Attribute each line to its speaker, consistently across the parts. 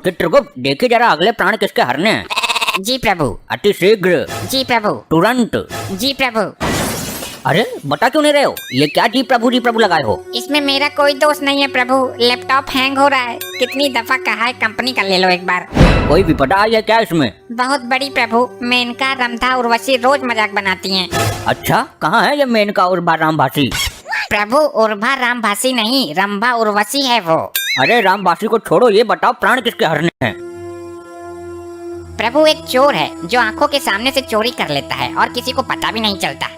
Speaker 1: चित्रगुप्त देखिए जरा अगले प्राण किसके हरने हैं।
Speaker 2: जी प्रभु।
Speaker 1: अति शीघ्र,
Speaker 2: जी प्रभु।
Speaker 1: तुरंत।
Speaker 2: जी प्रभु।
Speaker 1: अरे बता क्यों नहीं रहे हो? ये क्या जी प्रभु लगाए हो?
Speaker 2: इसमें मेरा कोई दोष नहीं है प्रभु, लैपटॉप हैंग हो रहा है। कितनी दफा कहा है कंपनी का ले लो एक बार।
Speaker 1: कोई विपदा आई है क्या इसमें?
Speaker 2: बहुत बड़ी प्रभु, मेनका, रंभा, उर्वशी रोज मजाक बनाती हैं।
Speaker 1: अच्छा, कहाँ है ये मेनका उर्वा रामभासी?
Speaker 2: प्रभु उर्वा रामभासी नहीं, रंभा उर्वशी है वो।
Speaker 1: अरे रामभासी को छोड़ो, ये बताओ प्राण किसके हरने हैं?
Speaker 2: प्रभु एक चोर है जो आंखों के सामने से चोरी कर लेता है और किसी को पता भी नहीं चलता।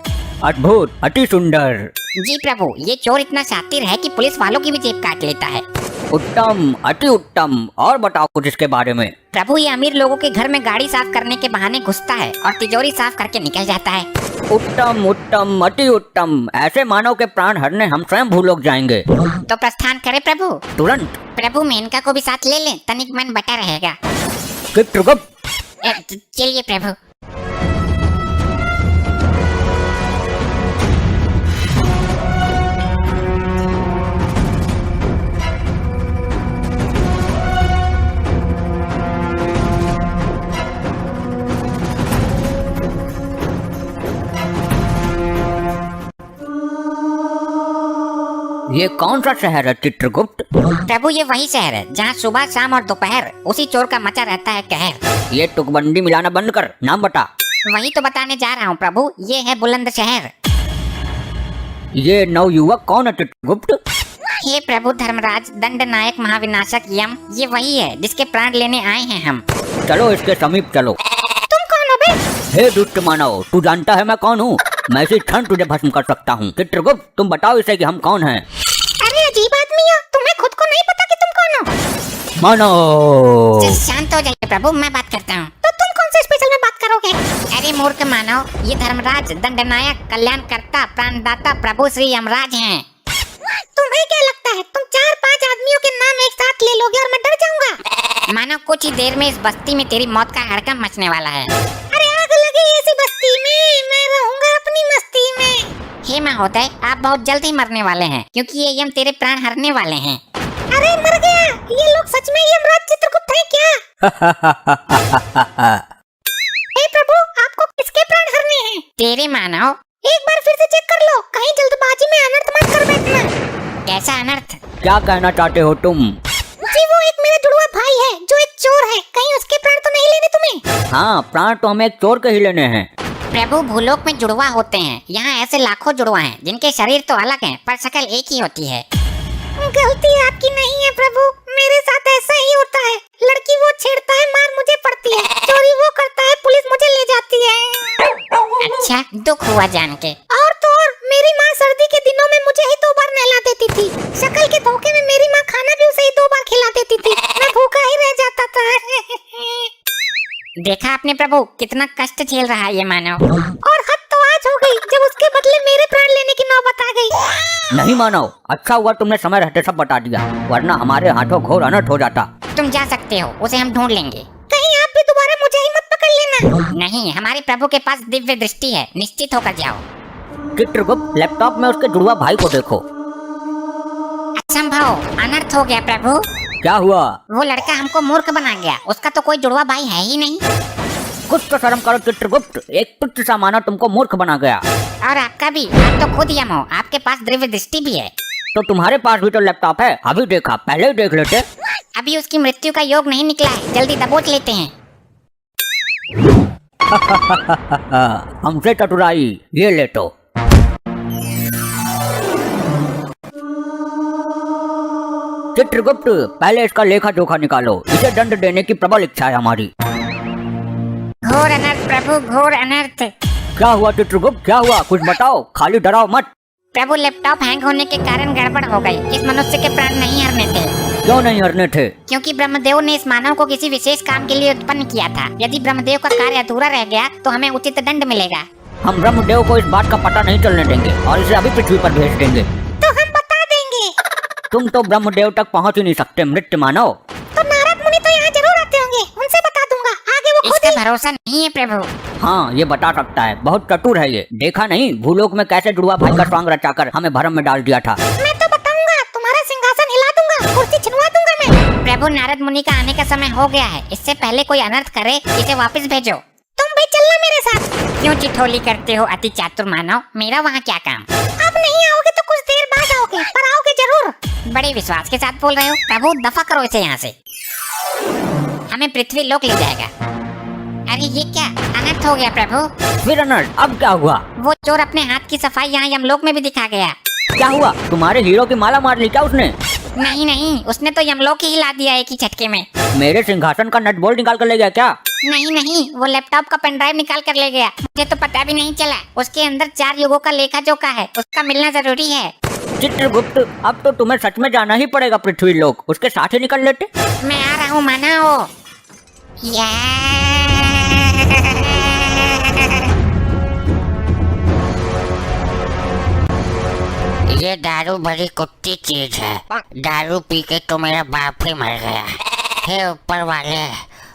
Speaker 1: अद्भुत, अति सुंदर।
Speaker 2: जी प्रभु, ये चोर इतना शातिर है कि पुलिस वालों की भी जेब काट लेता है।
Speaker 1: उत्तम, अति उत्तम। और बताओ कुछ इसके बारे में।
Speaker 2: प्रभु ये अमीर लोगों के घर में गाड़ी साफ करने के बहाने घुसता है और तिजोरी साफ करके निकल जाता है।
Speaker 1: उत्तम उत्तम, अति उत्तम। ऐसे मानव के प्राण हरने हम स्वयं भूलोक जाएंगे।
Speaker 2: तो प्रस्थान करे प्रभु?
Speaker 1: तुरंत।
Speaker 2: प्रभु मेनका को भी साथ ले लें, तनिक मन बटा रहेगा।
Speaker 1: चित्रगुप्त।
Speaker 2: चलिए प्रभु।
Speaker 1: ये कौन सा शहर है चित्रगुप्त?
Speaker 2: प्रभु ये वही शहर है जहाँ सुबह शाम और दोपहर उसी चोर का मचा रहता है कहर।
Speaker 1: ये तुकबंदी मिलाना बंद कर, नाम बता।
Speaker 2: वही तो बताने जा रहा हूँ प्रभु, ये है बुलंद शहर।
Speaker 1: ये नवयुवक कौन है चित्रगुप्त?
Speaker 2: हे प्रभु धर्मराज, दंड नायक महाविनाशक यम, ये वही है जिसके प्राण लेने आए हैं हम।
Speaker 1: चलो इसके समीप चलो।
Speaker 2: तुम कौन हो बे?
Speaker 1: हे दुष्ट मानव, तू जानता है मैं कौन हूँ? मैं इसी क्षण तुझे भस्म कर सकता हूँ। चित्रगुप्त तुम बताओ इसे कि हम कौन हैं।
Speaker 2: अरे अजीब आदमी हो, तुम्हें खुद को नहीं पता कि तुम कौन हो?
Speaker 1: मानव
Speaker 2: शांत हो जाइए प्रभु, मैं बात करता हूँ। तो तुम कौन से स्पेशल में बात करोगे? अरे मूर्ख मानव, ये धर्मराज, दंडनायक, कल्याणकर्ता, प्राणदाता प्रभु श्री यमराज हैं। तुम्हें क्या लगता है तुम 4-5 आदमियों के नाम एक साथ ले लोगे और मैं डर जाऊंगा? मानो कुछ ही देर में इस बस्ती में तेरी मौत का हड़कंप मचने वाला है। अरे आग लगी ऐसी बस्ती में, मैं रहूंगा अपनी मस्ती में। हे महोदय, आप बहुत जल्द ही मरने वाले हैं क्योंकि ये यम तेरे प्राण हरने वाले हैं। अरे मर गया, ये लोग सच में यमराज चित्रगुप्त हैं क्या? हे प्रभु, आपको किसके प्राण हरने हैं? तेरे मानव। एक बार फिर से चेक कर लो, कहीं जल्दबाजी में अनर्थ मत कर बैठना। कैसा अनर्थ?
Speaker 1: क्या कहना चाहते हो तुम?
Speaker 2: जी वो एक मेरा जुड़वा भाई है जो एक चोर है, कहीं उसके प्राण तो नहीं लेने तुम्हें?
Speaker 1: हाँ, प्राण तो हमें एक चोर के ही लेने हैं।
Speaker 2: प्रभु भूलोक में जुड़वा होते हैं, यहाँ ऐसे लाखों जुड़वा हैं जिनके शरीर तो अलग हैं पर शक्ल एक ही होती है। गलती आपकी नहीं है प्रभु, मेरे साथ ऐसा ही होता है। लड़की वो छेड़ता है, मार मुझे पड़ती है। चोरी वो करता है, पुलिस मुझे ले जाती है। अच्छा, दुख हुआ जान के। और तो और मेरी माँ सर्दी के दिनों में मुझे ही 2 बार नहला देती थी। शक्ल के धोखे में मेरी माँ खाना भी उसे ही 2 बार खिला देती थी। मैं भूखा ही रह जाता था। देखा आपने प्रभु, कितना कष्ट झेल रहा है ये मानव। और हद तो आज हो गई जब उसके बदले मेरे प्राण लेने की नौबत आ गई।
Speaker 1: नहीं मानव, अच्छा हुआ तुमने समय रहते सब बता दिया, वरना हमारे हाथों घोर अनर्थ हो जाता।
Speaker 2: तुम जा सकते हो, उसे हम ढूंढ लेंगे। कहीं आप भी दोबारा मुझे ही मत पकड़ लेना। नहीं, हमारे प्रभु के पास दिव्य दृष्टि है, निश्चित होकर जाओ।
Speaker 1: चित्रगुप्त लैपटॉप में उसके जुड़वा भाई को देखो।
Speaker 2: असंभव, अनर्थ हो गया प्रभु।
Speaker 1: क्या हुआ?
Speaker 2: वो लड़का हमको मूर्ख बना गया, उसका तो कोई जुड़वा भाई है ही नहीं।
Speaker 1: कुछ तो शर्म करो चित्रगुप्त, एक तुच्छ सा मानव तुमको मूर्ख बना गया।
Speaker 2: और आपका भी, आप तो खुद यम हो, आपके पास दिव्य दृष्टि भी है।
Speaker 1: तो तुम्हारे पास भी तो लैपटॉप है, अभी देखा, पहले ही देख लेते।
Speaker 2: अभी उसकी मृत्यु का योग नहीं निकला है, जल्दी दबोच लेते हैं।
Speaker 1: हमसे चतुराई, ये ले तो। चित्रगुप्त पहले इसका लेखा जोखा निकालो, इसे दंड देने की प्रबल इच्छा है हमारी।
Speaker 2: घोर अनर्थ प्रभु, घोर अनर्थ।
Speaker 1: क्या हुआ चित्रगुप्त, क्या हुआ? कुछ बताओ, खाली डराओ मत।
Speaker 2: प्रभु लैपटॉप हैंग होने के कारण गड़बड़ हो गई। इस मनुष्य के प्राण नहीं हरने थे।
Speaker 1: क्यों नहीं हरने थे?
Speaker 2: क्योंकि ब्रह्मदेव ने इस मानव को किसी विशेष काम के लिए उत्पन्न किया था। यदि ब्रह्मदेव का कार्य अधूरा रह गया तो हमें उचित दंड मिलेगा।
Speaker 1: हम ब्रह्मदेव को इस बात का पता नहीं चलने देंगे और इसे अभी पृथ्वी पर भेज देंगे।
Speaker 2: तो हम बता देंगे।
Speaker 1: तुम तो ब्रह्मदेव तक पहुंच ही नहीं सकते मृत्य मानव।
Speaker 2: तो नारद मुनि तो यहाँ जरूर आते होंगे, उनसे बता दूंगा, आगे वो खुद इसका भरोसा नहीं है प्रभु।
Speaker 1: हाँ, ये बता सकता है, बहुत चतुर है ये। देखा नहीं भूलोक में कैसे जुड़वा भाई का स्वांग रचाकर हमें भरम में डाल दिया था।
Speaker 2: मैं तो बताऊंगा, तुम्हारा सिंहासन हिला दूंगा, कुर्सी छिनवा दूंगा मैं। प्रभु नारद मुनि का आने का समय हो गया है, इससे पहले कोई अनर्थ करे इसे वापस भेजो। तुम भी चलना मेरे साथ। क्यों चिठोली करते हो अति चातुर मानव, मेरा वहाँ क्या काम। अब नहीं आओगे तो कुछ देर बाद आओगे, पर आओगे जरूर। बड़े विश्वास के साथ बोल रहे हो। प्रभु दफा करो इसे यहाँ से, हमें पृथ्वी लोक ले जाएगा। अरे ये क्या अनर्थ हो गया प्रभु।
Speaker 1: फिर अनर्थ, अब क्या हुआ?
Speaker 2: वो चोर अपने हाथ की सफाई यहाँ यमलोक में भी दिखा गया।
Speaker 1: क्या हुआ? तुम्हारे हीरो की माला मार ली क्या उसने?
Speaker 2: नहीं नहीं, उसने तो यमलोक ही हिला दिया एक ही झटके में।
Speaker 1: मेरे सिंहासन का नट बोल्ट निकाल कर ले गया क्या?
Speaker 2: नहीं नहीं, वो लैपटॉप का पेन ड्राइव निकाल कर ले गया। मुझे तो पता भी नहीं चला। उसके अंदर 4 युगों का लेखा जोखा है, उसका मिलना जरूरी है।
Speaker 1: चित्रगुप्त, अब तो तुम्हें सच में जाना ही पड़ेगा पृथ्वी लोक, उसके साथ ही निकल लेते।
Speaker 2: मैं आ रहा हूँ मानव।
Speaker 3: ये दारू बड़ी कुत्ती चीज है। दारू पी के तो मेरा बाप ही मर गया। हे ऊपर वाले,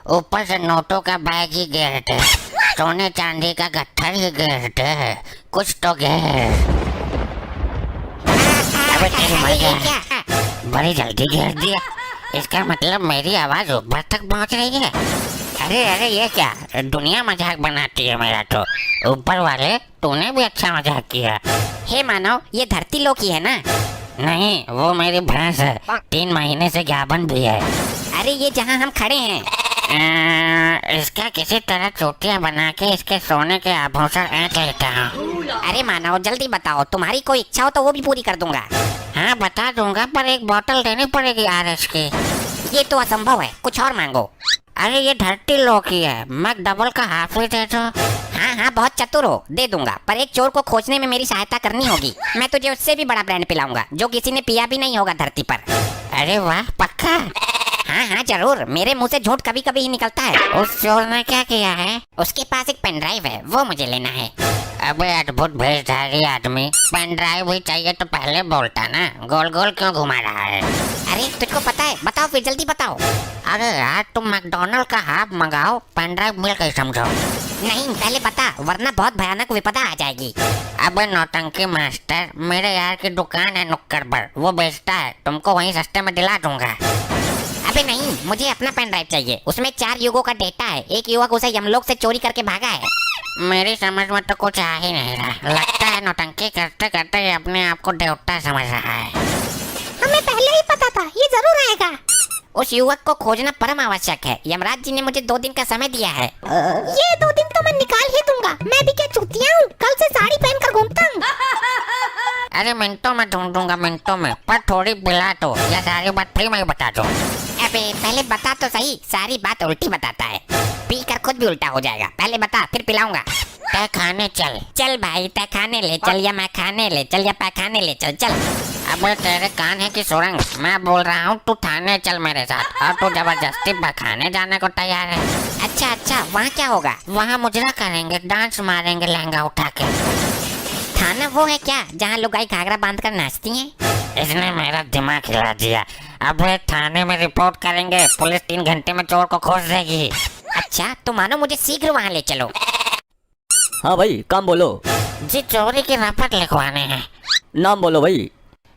Speaker 3: ऊपर से नोटों का बैग ही गिरते, सोने चांदी का गट्ठर ही गिरते, कुछ तो गिर। अबे तेरी मर गया, बड़ी जल्दी गिर दिया। इसका मतलब मेरी आवाज ऊपर तक पहुंच रही है। अरे अरे ये क्या, दुनिया मजाक बनाती है मेरा तो। ऊपर वाले, तूने भी अच्छा मजाक किया।
Speaker 2: हे मानव, ये धरती लोक ही है ना?
Speaker 3: नहीं, वो मेरी भैंस है, 3 महीने से ज्ञापन भी है।
Speaker 2: अरे ये जहाँ हम खड़े हैं।
Speaker 3: इसका किसी तरह चोटियां बना के इसके सोने के आभूषण ऐंठ लेता हूँ।
Speaker 2: अरे मानव जल्दी बताओ, तुम्हारी कोई इच्छा हो तो वो भी पूरी कर दूंगा।
Speaker 3: हाँ बता दूंगा, पर एक बोतल देनी पड़ेगी आरएस की।
Speaker 2: ये तो असंभव है, कुछ और मांगो।
Speaker 3: अरे ये धरती लोक ही है, मैं डबल का हाफ ही दे दो।
Speaker 2: हाँ हाँ बहुत चतुर हो, दे दूंगा, पर एक चोर को खोजने में मेरी सहायता करनी होगी। मैं तुझे उससे भी बड़ा ब्रांड पिलाऊंगा जो किसी ने पिया भी नहीं होगा धरती पर।
Speaker 3: अरे वाह, पक्का?
Speaker 2: हाँ हाँ जरूर, मेरे मुंह से झूठ कभी कभी ही निकलता है।
Speaker 3: उस चोर ने क्या किया है?
Speaker 2: उसके पास एक पेन ड्राइव है, वो मुझे लेना है।
Speaker 3: अबे अद्भुत भेषधारी आदमी, पेन ड्राइव भी चाहिए तो पहले बोलता ना, गोल गोल क्यों घुमा रहा है?
Speaker 2: अरे तुझको पता है, बताओ फिर जल्दी बताओ।
Speaker 3: अरे यार तुम मैकडोनल्ड का हाफ मंगाओ, पेन ड्राइव मिल गई समझो।
Speaker 2: नहीं पहले बता, वरना बहुत भयानक विपदा आ जाएगी।
Speaker 3: अबे नौटंकी मास्टर, मेरे यार की दुकान है नुक्कड़ पर, वो बेचता है, तुमको वहीं सस्ते में दिला दूंगा।
Speaker 2: अबे नहीं, मुझे अपना पेन ड्राइव चाहिए, उसमें 4 युगों का डेटा है। एक युवक उसे यमलोक से चोरी करके भागा है।
Speaker 3: मेरी समझ में तो कुछ आ ही नहीं रहा, लगता है नौटंकी करते करते ये अपने आप को देवता समझ रहा है।
Speaker 2: हमें पहले ही पता था ये जरूर आएगा। उस युवक को खोजना परम आवश्यक है। यमराज जी ने मुझे 2 दिन का समय दिया है। ये 2 दिन तो मैं निकाल ही दूंगा, मैं भी क्या चूतिया हूँ, कल से साड़ी पहनकर घूमता हूँ।
Speaker 3: अरे मिनटों में ढूंढूंगा, मिनटों में, पर थोड़ी पिला तो, या सारी बात फिर मैं बता दूं।
Speaker 2: अबे पहले बता तो सही, सारी बात उल्टी बताता है, पी कर खुद भी उल्टा हो जाएगा। पहले बता फिर पिलाऊंगा।
Speaker 3: तय खाने चल।
Speaker 2: चल भाई, तय खाने ले चल, या मैं खाने ले चल, या पैखाने ले चल, चल।
Speaker 3: अबे तेरे कान है कि सुरंग, मैं बोल रहा हूँ तू थाने चल मेरे साथ, और तू जबरदस्ती पैखाने जाने को तैयार है।
Speaker 2: अच्छा अच्छा, वहाँ क्या होगा?
Speaker 3: वहाँ मुजरा करेंगे, डांस मारेंगे लहंगा उठा के।
Speaker 2: थाना वो है क्या जहाँ लुगाई घाघरा बांध कर नाचती हैं?
Speaker 3: इसने मेरा दिमाग हिला दिया। अब थाने में रिपोर्ट करेंगे, पुलिस 3 घंटे में चोर को खोज देगी।
Speaker 2: अच्छा तो मानो मुझे शीघ्र वहाँ ले चलो।
Speaker 1: हाँ भाई, काम बोलो।
Speaker 3: जी चोरी की रपट लिखवाने हैं।
Speaker 1: नाम बोलो भाई।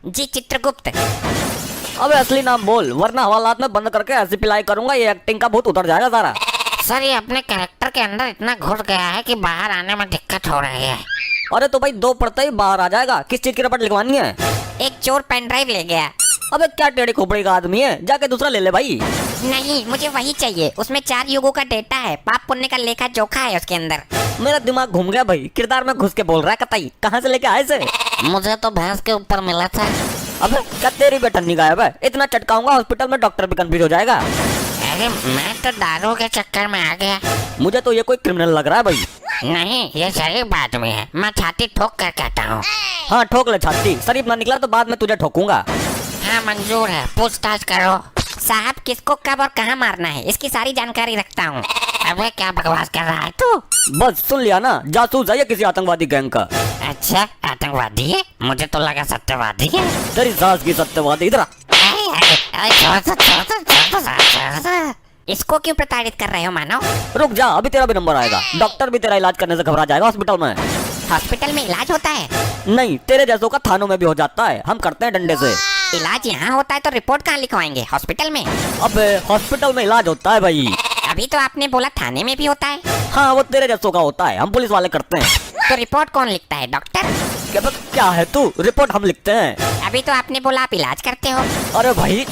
Speaker 2: जी चित्रगुप्त।
Speaker 1: अबे असली नाम बोल, वरना हवालात में बंद करके ऐसी पिलाई करूंगा ये एक्टिंग का भूत उतर जाएगा सारा।
Speaker 3: सर ये अपने कैरेक्टर के अंदर इतना घुस गया है कि बाहर आने में दिक्कत हो रही है।
Speaker 1: अरे तो भाई 2 पढ़ते ही बाहर आ जाएगा। किस चीज की रपट लिखवानी है?
Speaker 2: एक चोर पेन ड्राइव ले गया।
Speaker 1: अबे क्या टेढ़ी खोपड़ी का आदमी है, जाके दूसरा ले ले भाई।
Speaker 2: नहीं मुझे वही चाहिए, उसमें 4 युगों का डेटा है, पाप पुण्य का लेखा जोखा है उसके अंदर।
Speaker 1: मेरा दिमाग घूम गया भाई, किरदार में घुस के बोल रहा है कतई। कहाँ से लेके आए से?
Speaker 3: मुझे तो भैंस के ऊपर मिला था।
Speaker 1: अबे क्या तेरी बेटन्नी गायब है? इतना चटकाऊंगा हॉस्पिटल में डॉक्टर भी कंफ्यूज हो जाएगा।
Speaker 3: अरे मैं तो दारू के चक्कर में आ गया।
Speaker 1: मुझे तो ये कोई क्रिमिनल लग रहा है भाई।
Speaker 3: नहीं ये सही बात में है, मैं छाती ठोक कर कहता हूँ।
Speaker 1: हाँ ठोक ले छाती, शरीफ ना निकला तो बाद में तुझे ठोकूंगा।
Speaker 3: हाँ मंजूर है, पूछताछ करो।
Speaker 2: साहब किसको कब और कहाँ मारना है इसकी सारी जानकारी रखता हूँ।
Speaker 3: अबे क्या बकवास कर रहा है तू?
Speaker 1: बस सुन लिया ना, जासूस है ये किसी आतंकवादी गैंग का।
Speaker 3: अच्छा आतंकवादी है, मुझे तो लगा सत्यवादी है।
Speaker 1: तेरी सास की सत्यवादी। इधर आ।
Speaker 2: इसको क्यों प्रताड़ित कर रहे हो मानव?
Speaker 1: रुक जा, अभी तेरा भी नंबर आएगा। डॉक्टर भी तेरा इलाज करने से घबरा जाएगा हॉस्पिटल में।
Speaker 2: हॉस्पिटल में इलाज होता है?
Speaker 1: नहीं, तेरे जैसों का थानों में भी हो जाता है, हम करते हैं डंडे से।
Speaker 2: इलाज यहाँ होता है तो रिपोर्ट कहाँ लिखवाएंगे, हॉस्पिटल में?
Speaker 1: अब हॉस्पिटल में इलाज होता है भाई।
Speaker 2: अभी तो आपने बोला थाने में भी होता है।
Speaker 1: हाँ वो तेरे जैसों का होता है, हम पुलिस वाले करते हैं।
Speaker 2: तो रिपोर्ट कौन लिखता है, डॉक्टर?
Speaker 1: क्या है तू, रिपोर्ट हम लिखते हैं।
Speaker 2: अभी तो आपने बोला आप इलाज करते हो।
Speaker 1: अरे भाई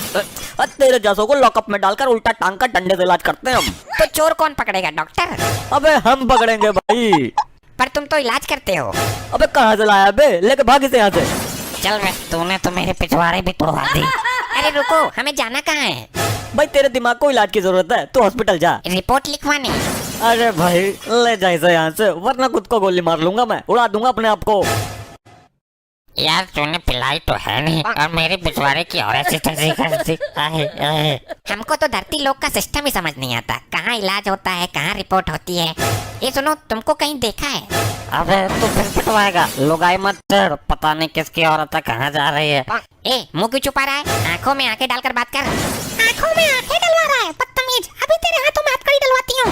Speaker 1: तेरे जैसों को लॉकअप में डालकर उल्टा टांग का डंडे से इलाज करते हैं हम।
Speaker 2: तो चोर कौन पकड़ेगा, डॉक्टर?
Speaker 1: अबे हम पकड़ेंगे भाई।
Speaker 2: पर तुम तो इलाज करते हो।
Speaker 1: अबे कहाँ से लाया बे, लेके भागी से यहाँ से।
Speaker 3: चल बे, तूने तो मेरे पिछवाड़े भी तोड़वा दी।
Speaker 2: अरे रुको, हमें जाना कहाँ है?
Speaker 1: भाई तेरे दिमाग को इलाज की जरूरत है, तू हॉस्पिटल जा।
Speaker 2: रिपोर्ट लिखवाने?
Speaker 1: अरे भाई ले जा इसे यहाँ से, वरना खुद को गोली मार लूंगा मैं, उड़ा दूंगा अपने आप को।
Speaker 3: यार तूने पिलाई तो है नहीं, और मेरे पिछवाड़े की और ऐसी तैसी करती।
Speaker 2: हमको तो धरती लोक का सिस्टम ही समझ नहीं आता, कहाँ इलाज होता है, कहाँ रिपोर्ट होती है। ये सुनो, तुमको कहीं देखा है?
Speaker 3: अबे तू फिर पिटवाएगा, लुगाई मत तेड़, पता नहीं किसकी औरत है, कहाँ जा रही है।
Speaker 2: ए, मुंह क्यों छुपा रहा है? आंखों में आंखें डालकर बात कर। आंखों में आंखें डलवा रहा है, बदतमीज। अभी तेरे हाथों में हथकड़ी डलवाती हूँ।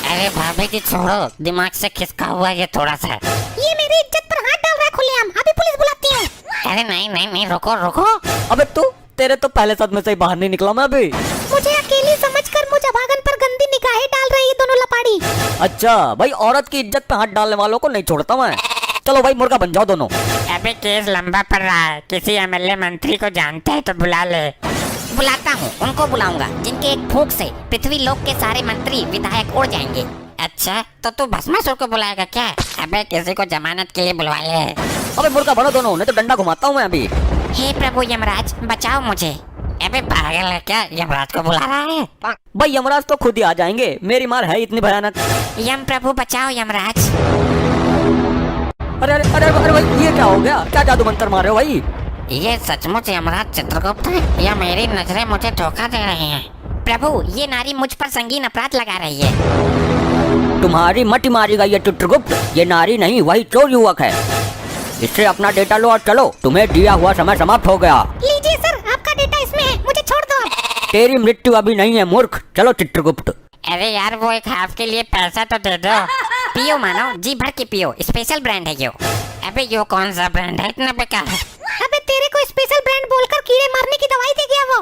Speaker 3: अरे भाभी जी छोड़ो, दिमाग से खिसका हुआ ये थोड़ा सा।
Speaker 2: ये मेरी इज्जत पर हाथ डाल रहा है खुलेआम, अभी पुलिस बुलाती हूँ।
Speaker 3: अरे नहीं नहीं नहीं, रुको रुको।
Speaker 1: अबे तू, तेरे तो पहले सदमे से ही बाहर नहीं निकला मैं अभी।
Speaker 2: मुझे अकेली समझकर मुझे भागन पर गंदी निगाहें डाल रही है दोनों लपाड़ी।
Speaker 1: अच्छा भाई, औरत की इज्जत पे हाथ डालने वालों को नहीं छोड़ता मैं। चलो भाई मुर्गा बन जाओ दोनों।
Speaker 3: अबे केस लंबा पड़ रहा है, किसी एमएलए मंत्री को जानता है तो बुला ले।
Speaker 2: बुलाता हूँ, उनको बुलाऊंगा जिनके एक फूंक से पृथ्वी लोक के सारे मंत्री विधायक उड़ जाएंगे।
Speaker 3: अच्छा तो तू भस्मासुर को बुलाएगा क्या? अबे किसी को जमानत के लिए बुलवा ले।
Speaker 1: अबे मुर्गा बनो दोनों, नहीं तो डंडा घुमाता हूँ मैं अभी।
Speaker 2: हे प्रभु यमराज, बचाओ मुझे।
Speaker 3: अबे पागल है क्या, यमराज को बुला रहा है?
Speaker 1: भाई यमराज तो खुद ही आ जाएंगे, मेरी मार है इतनी भयानक।
Speaker 2: यम प्रभु बचाओ यमराज।
Speaker 1: अरे अरे अरे अरे भाई ये क्या हो गया, क्या जादू मंत्र मारे हो भाई?
Speaker 3: ये सचमुच यमराज चित्रगुप्त है या मेरी नजरें मुझे धोखा दे रही हैं?
Speaker 2: प्रभु ये नारी मुझ पर संगीन अपराध लगा रही है।
Speaker 1: तुम्हारी मटी मारी गई है चित्रगुप्त, ये नारी नहीं वही चोर युवक है। इससे अपना डेटा लो और चलो, तुम्हें दिया हुआ समय समाप्त हो गया।
Speaker 2: लीजिए सर, आपका डेटा इसमें है, मुझे छोड़ दो।
Speaker 1: तेरी मृत्यु अभी नहीं है मूर्ख, चलो चित्रगुप्त।
Speaker 3: अरे यार वो एक हाफ के लिए पैसा तो दे दो।
Speaker 2: पियो मानो, जी भर के पियो, स्पेशल ब्रांड है यो।
Speaker 3: अबे यो कौन सा ब्रांड है, इतना बेकार है?
Speaker 2: अबे तेरे को स्पेशल ब्रांड बोलकर कीड़े मारने की दवाई दे गया वो।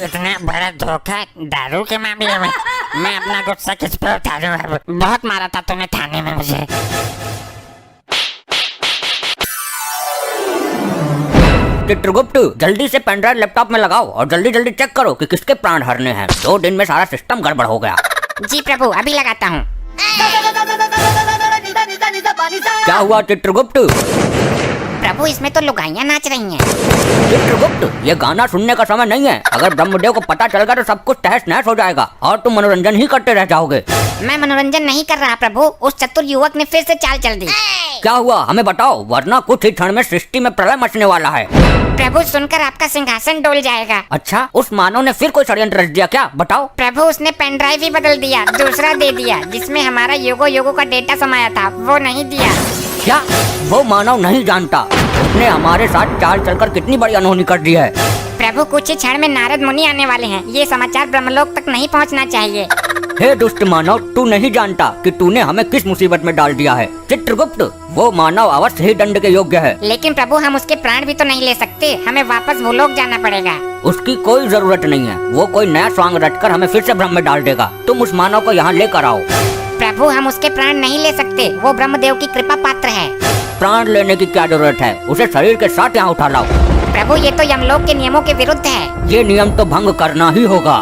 Speaker 3: इतना बड़ा धोखा दारू के मामले में। मैं अपना गुस्सा किस पे उतारूं अब? बहुत मारा था तूने थाने में मुझे।
Speaker 1: चित्रगुप्त जल्दी से पेन ड्राइव लैपटॉप में लगाओ और जल्दी जल्दी चेक करो कि किसके प्राण हरने हैं। 2 दिन में सारा सिस्टम गड़बड़ हो गया।
Speaker 2: जी प्रभु, अभी लगाता हूँ।
Speaker 1: क्या हुआ चित्रगुप्त?
Speaker 2: प्रभु इसमें तो लुगाइयाँ नाच रही हैं।
Speaker 1: चित्रगुप्त ये गाना सुनने का समय नहीं है, अगर ब्रह्मदेव को पता चलेगा तो सब कुछ तहस नहस हो जाएगा और तुम मनोरंजन ही करते रह जाओगे।
Speaker 2: मैं मनोरंजन नहीं कर रहा प्रभु, उस चतुर युवक ने फिर से चाल चल दी।
Speaker 1: क्या हुआ हमें बताओ, वरना कुछ ही क्षण में सृष्टि में प्रलय मचने वाला है।
Speaker 2: प्रभु सुनकर आपका सिंहासन डोल जाएगा।
Speaker 1: अच्छा, उस मानव ने फिर कोई षड्यंत्र रच दिया क्या, बताओ।
Speaker 2: प्रभु उसने पेन ड्राइव ही बदल दिया, दूसरा दे दिया जिसमें हमारा योगो योगो का डेटा समाया था, वो नहीं दिया।
Speaker 1: क्या वो मानव नहीं जानता उसने हमारे साथ चाल चलकर कितनी बड़ी अनहोनी कर दी है?
Speaker 2: प्रभु कुछ ही क्षण में नारद मुनि आने वाले हैं, ये समाचार ब्रह्मलोक तक नहीं पहुंचना चाहिए।
Speaker 1: हे दुष्ट मानव, तू नहीं जानता कि तूने हमें किस मुसीबत में डाल दिया है। चित्रगुप्त वो मानव अवश्य ही दंड के योग्य है।
Speaker 2: लेकिन प्रभु हम उसके प्राण भी तो नहीं ले सकते, हमें वापस भूलोक जाना पड़ेगा।
Speaker 1: उसकी कोई जरूरत नहीं है, वो कोई नया स्वांग रचकर हमें फिर से भ्रम में डाल देगा। तुम उस मानव को यहाँ लेकर आओ।
Speaker 2: प्रभु हम उसके प्राण नहीं ले सकते, वो ब्रह्मदेव की कृपा पात्र है।
Speaker 1: प्राण लेने की क्या जरूरत है, उसे शरीर के साथ यहाँ उठा लाओ।
Speaker 2: प्रभु ये तो यमलोक के नियमों के विरुद्ध है।
Speaker 1: ये नियम तो भंग करना ही होगा।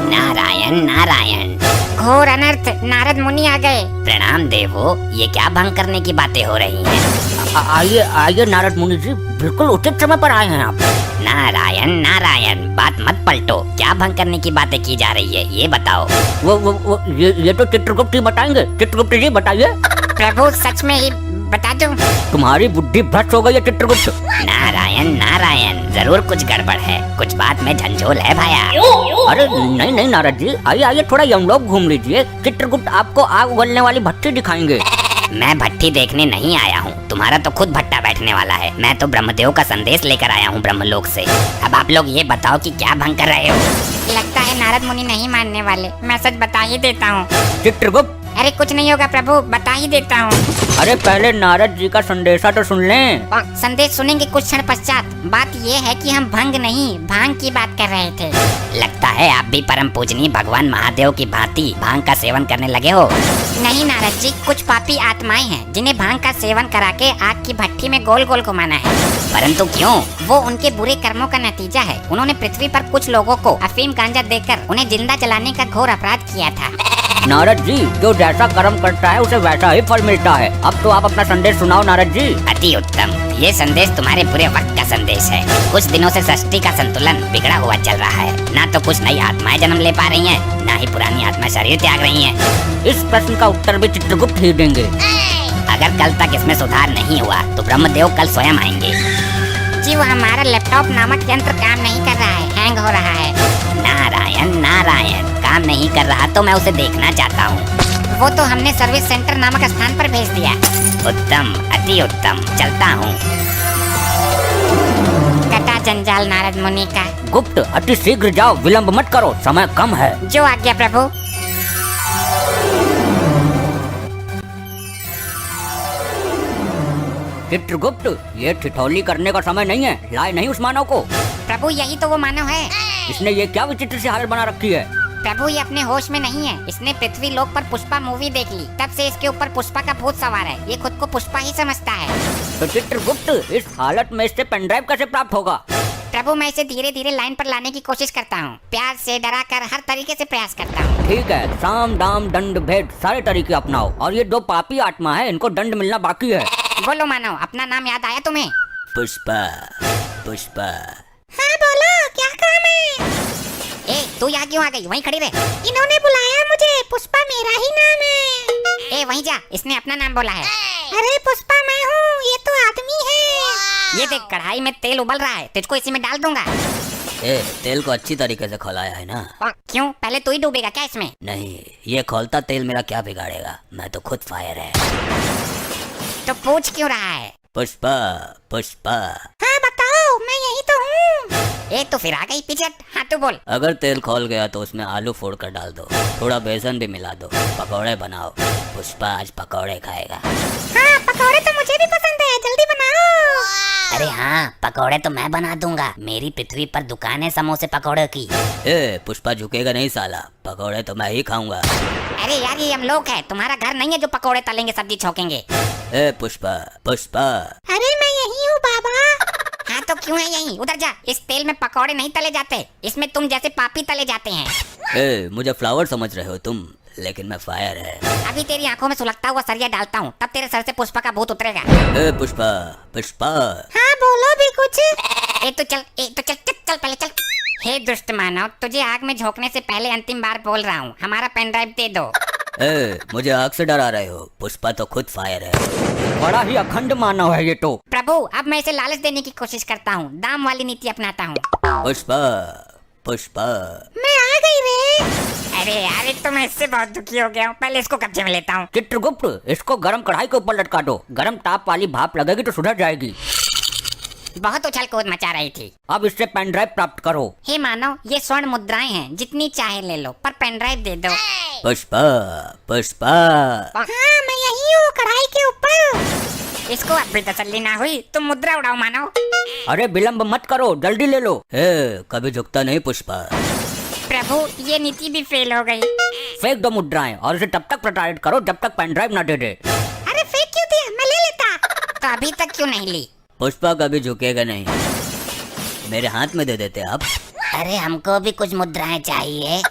Speaker 4: नारायण नारायण,
Speaker 2: घोर अनर्थ, नारद मुनि आ गए।
Speaker 4: प्रणाम देवो, ये क्या भंग करने की बातें हो रही हैं?
Speaker 1: आइए आइए नारद मुनि जी, बिल्कुल उचित समय पर आए हैं आप।
Speaker 4: नारायण नारायण, बात मत पलटो, क्या भंग करने की बातें की जा रही है ये बताओ।
Speaker 1: वो ये तो चित्रगुप्त जी बताएंगे। चित्रगुप्त जी बताइए।
Speaker 2: प्रभु सच में ही बता दूं?
Speaker 1: तुम्हारी बुद्धि भ्रष्ट हो गई है चित्रगुप्त।
Speaker 4: नारायण नारायण, जरूर कुछ गड़बड़ है, कुछ बात में झंझोल है भाया।
Speaker 1: अरे नहीं नहीं नारद जी, आइए आइए थोड़ा यमलोक घूम लीजिए। चित्रगुप्त आपको आग उगलने वाली भट्टी दिखाएंगे।
Speaker 4: मैं भट्टी देखने नहीं आया हूँ, तुम्हारा तो खुद भट्टा बैठने वाला है। मैं तो ब्रह्मदेव का संदेश लेकर आया हूँ ब्रह्मलोक से। अब आप लोग ये बताओ कि क्या भंग कर रहे हो?
Speaker 2: लगता है नारद मुनि नहीं मानने वाले, मैं सच बता ही देता हूँ।
Speaker 1: चित्रगुप्त
Speaker 2: अरे कुछ नहीं होगा प्रभु, बता ही देता हूँ।
Speaker 1: अरे पहले नारद जी का संदेशा तो सुन लें।
Speaker 2: संदेश सुनेंगे कुछ क्षण पश्चात। बात ये है कि हम भंग नहीं भांग की बात कर रहे थे।
Speaker 4: लगता है आप भी परम पूजनीय भगवान महादेव की भांति भांग का सेवन करने लगे हो।
Speaker 2: नहीं नारद जी, कुछ पापी आत्माएं हैं जिन्हें भांग का सेवन करा के आग की भट्टी में गोल गोल घुमाना है।
Speaker 4: परंतु क्यों?
Speaker 2: वो उनके बुरे कर्मों का नतीजा है। उन्होंने पृथ्वी पर कुछ लोगों को अफीम गांजा देकर उन्हें जिंदा जलाने का घोर अपराध किया था।
Speaker 1: नारद जी, जो जैसा कर्म करता है उसे वैसा ही फल मिलता है। अब तो आप अपना संदेश सुनाओ नारद जी।
Speaker 4: अति उत्तम, ये संदेश तुम्हारे बुरे वक्त का संदेश है। कुछ दिनों से सृष्टि का संतुलन बिगड़ा हुआ चल रहा है। ना तो कुछ नई आत्माएं जन्म ले पा रही हैं, ना ही पुरानी आत्माएं शरीर त्याग रही हैं।
Speaker 1: इस प्रश्न का उत्तर भी चित्रगुप्त ही देंगे।
Speaker 4: अगर कल तक इसमें सुधार नहीं हुआ तो ब्रह्मदेव कल स्वयं आएंगे।
Speaker 2: जी, वो हमारा लैपटॉप नामक यंत्र काम नहीं कर रहा है, हैंग हो रहा है।
Speaker 4: नारायण नारायण, काम नहीं कर रहा तो मैं उसे देखना चाहता हूँ।
Speaker 2: वो तो हमने सर्विस सेंटर नामक स्थान पर भेज दिया।
Speaker 4: उत्तम, अति उत्तम, चलता हूँ।
Speaker 2: कटा जंजाल नारद मुनि का।
Speaker 1: गुप्त, अति शीघ्र जाओ, विलंब मत करो, समय कम है।
Speaker 2: जो आज्ञा प्रभु।
Speaker 1: चित्रगुप्त, ये ठिठौली करने का समय नहीं है। लाए नहीं उस मानव को।
Speaker 2: प्रभु, यही तो वो मानव है।
Speaker 1: इसने ये क्या विचित्र सी हालत बना रखी है।
Speaker 2: प्रभु, ये अपने होश में नहीं है। इसने पृथ्वी लोक पर पुष्पा मूवी देख ली, तब से इसके ऊपर पुष्पा का भूत सवार है। ये खुद को पुष्पा ही समझता है।
Speaker 1: तो चित्रगुप्त, इस हालत में इससे पेनड्राइव कैसे प्राप्त होगा?
Speaker 2: प्रभु, मैं इसे धीरे धीरे लाइन पर लाने की कोशिश करता हूँ। प्यार से डरा कर हर तरीके से प्रयास करता हूँ।
Speaker 1: ठीक है, साम दाम दंड भेद सारे तरीके अपनाओ। और ये दो पापी आत्मा है, इनको दंड मिलना बाकी है।
Speaker 2: बोलो मानव, अपना नाम याद आया तुम्हें?
Speaker 1: पुष्पा, पुष्पा।
Speaker 2: हाँ बोलो, क्या काम है? ए, तू यहाँ क्यों आ गई? वहीं खड़ी रह। इन्होंने बुलाया मुझे। पुष्पा मेरा ही नाम है। ए, वहीं जा, इसने अपना नाम बोला है। अरे पुष्पा मैं हूँ, ये तो आदमी है। ये देख, कढ़ाई में तेल उबल रहा है, तुझको इसी में डाल दूंगा।
Speaker 1: ए, तेल को अच्छी तरीके से खौलाया है ना?
Speaker 2: क्यों, पहले तू ही डूबेगा क्या इसमें?
Speaker 1: नहीं, ये खौलता तेल मेरा क्या बिगाड़ेगा, मैं तो खुद फायर है।
Speaker 2: तो पूछ क्यों रहा है?
Speaker 1: पुष्पा, पुष्पा।
Speaker 2: हाँ बताओ, मैं यही तो हूँ। ए, तो फिर आ गई पिचट। हाँ तू बोल।
Speaker 1: अगर तेल खौल गया तो उसमें आलू फोड़ कर डाल दो, थोड़ा बेसन भी मिला दो, पकौड़े बनाओ। पुष्पा आज पकौड़े खाएगा।
Speaker 2: हाँ, पकौड़े तो मुझे भी पसंद है, जल्दी बनाओ।
Speaker 4: अरे हाँ, पकौड़े तो मैं बना दूंगा। मेरी पृथ्वी पर दुकान है समोसे पकौड़े की।
Speaker 1: ए, पुष्पा झुकेगा नहीं साला, पकौड़े तो मैं ही खाऊंगा।
Speaker 2: अरे यार, ये हम लोग है, तुम्हारा घर नहीं है जो पकौड़े तलेंगे सब्जी छौकेंगे।
Speaker 1: ए पुष्पा, पुष्पा।
Speaker 2: अरे मैं यही हूँ बाबा। हाँ तो क्यों है यहीं? उधर जा। इस तेल में पकौड़े नहीं तले जाते, इसमें तुम जैसे पापी तले जाते हैं।
Speaker 1: ए, मुझे फ्लावर समझ रहे हो तुम, लेकिन मैं फायर है।
Speaker 2: अभी तेरी आंखों में सुलगता हुआ सरिया डालता हूँ, तब तेरे सर से पुष्पा का भूत उतरेगा।
Speaker 1: ए पुष्पा, पुष्पा।
Speaker 2: हाँ बोलो भी कुछ। ए तो चल, चल पहले चल। हे दुष्ट मानव, तुझे आग में झोंकने से पहले अंतिम बार बोल रहा हूँ, हमारा पेन ड्राइव दे दो।
Speaker 1: ए, मुझे आग से डरा रहे हो? पुष्पा तो खुद फायर है। बड़ा ही अखंड मानव है ये तो।
Speaker 2: प्रभु, अब मैं इसे लालच देने की कोशिश करता हूँ, दाम वाली नीति अपनाता हूँ।
Speaker 1: पुष्पा, पुष्पा।
Speaker 2: मैं आ गई रे। अरे यार, एक तो मैं इससे बहुत दुखी हो गया हूँ, पहले इसको कब्जे में लेता हूँ।
Speaker 1: चित्रगुप्त, इसको गरम कढ़ाई के ऊपर लटका दो, गरम ताप वाली भाप लगेगी तो सुधर जाएगी।
Speaker 2: बहुत उछल कूद मचा रही थी।
Speaker 1: अब इससे पेन ड्राइव प्राप्त करो।
Speaker 2: हे मानव, ये स्वर्ण मुद्राएं हैं, जितनी चाहे ले लो, पर पेन ड्राइव दे दो।
Speaker 1: पुष्पा, पुष्पा।
Speaker 2: हाँ मैं यही हूँ, कढ़ाई के ऊपर। इसको अब भी तसल्ली ना हुई, तुम मुद्रा उड़ाओ मानव।
Speaker 1: अरे विलंब मत करो, जल्दी ले लो। हे, कभी झुकता नहीं पुष्पा।
Speaker 2: प्रभु, ये नीति भी फेल हो गई।
Speaker 1: फेंक दो मुद्राएं और इसे तब तक प्रताड़ित करो जब तक पेन ड्राइव न दे दे।
Speaker 2: अरे फेंक क्यों दिया, मैं ले लेता। तो अभी तक क्यों नहीं ली?
Speaker 1: पुष्पा कभी झुकेगा नहीं, मेरे हाथ में दे देते आप।
Speaker 4: अरे हमको भी कुछ मुद्राएं चाहिए।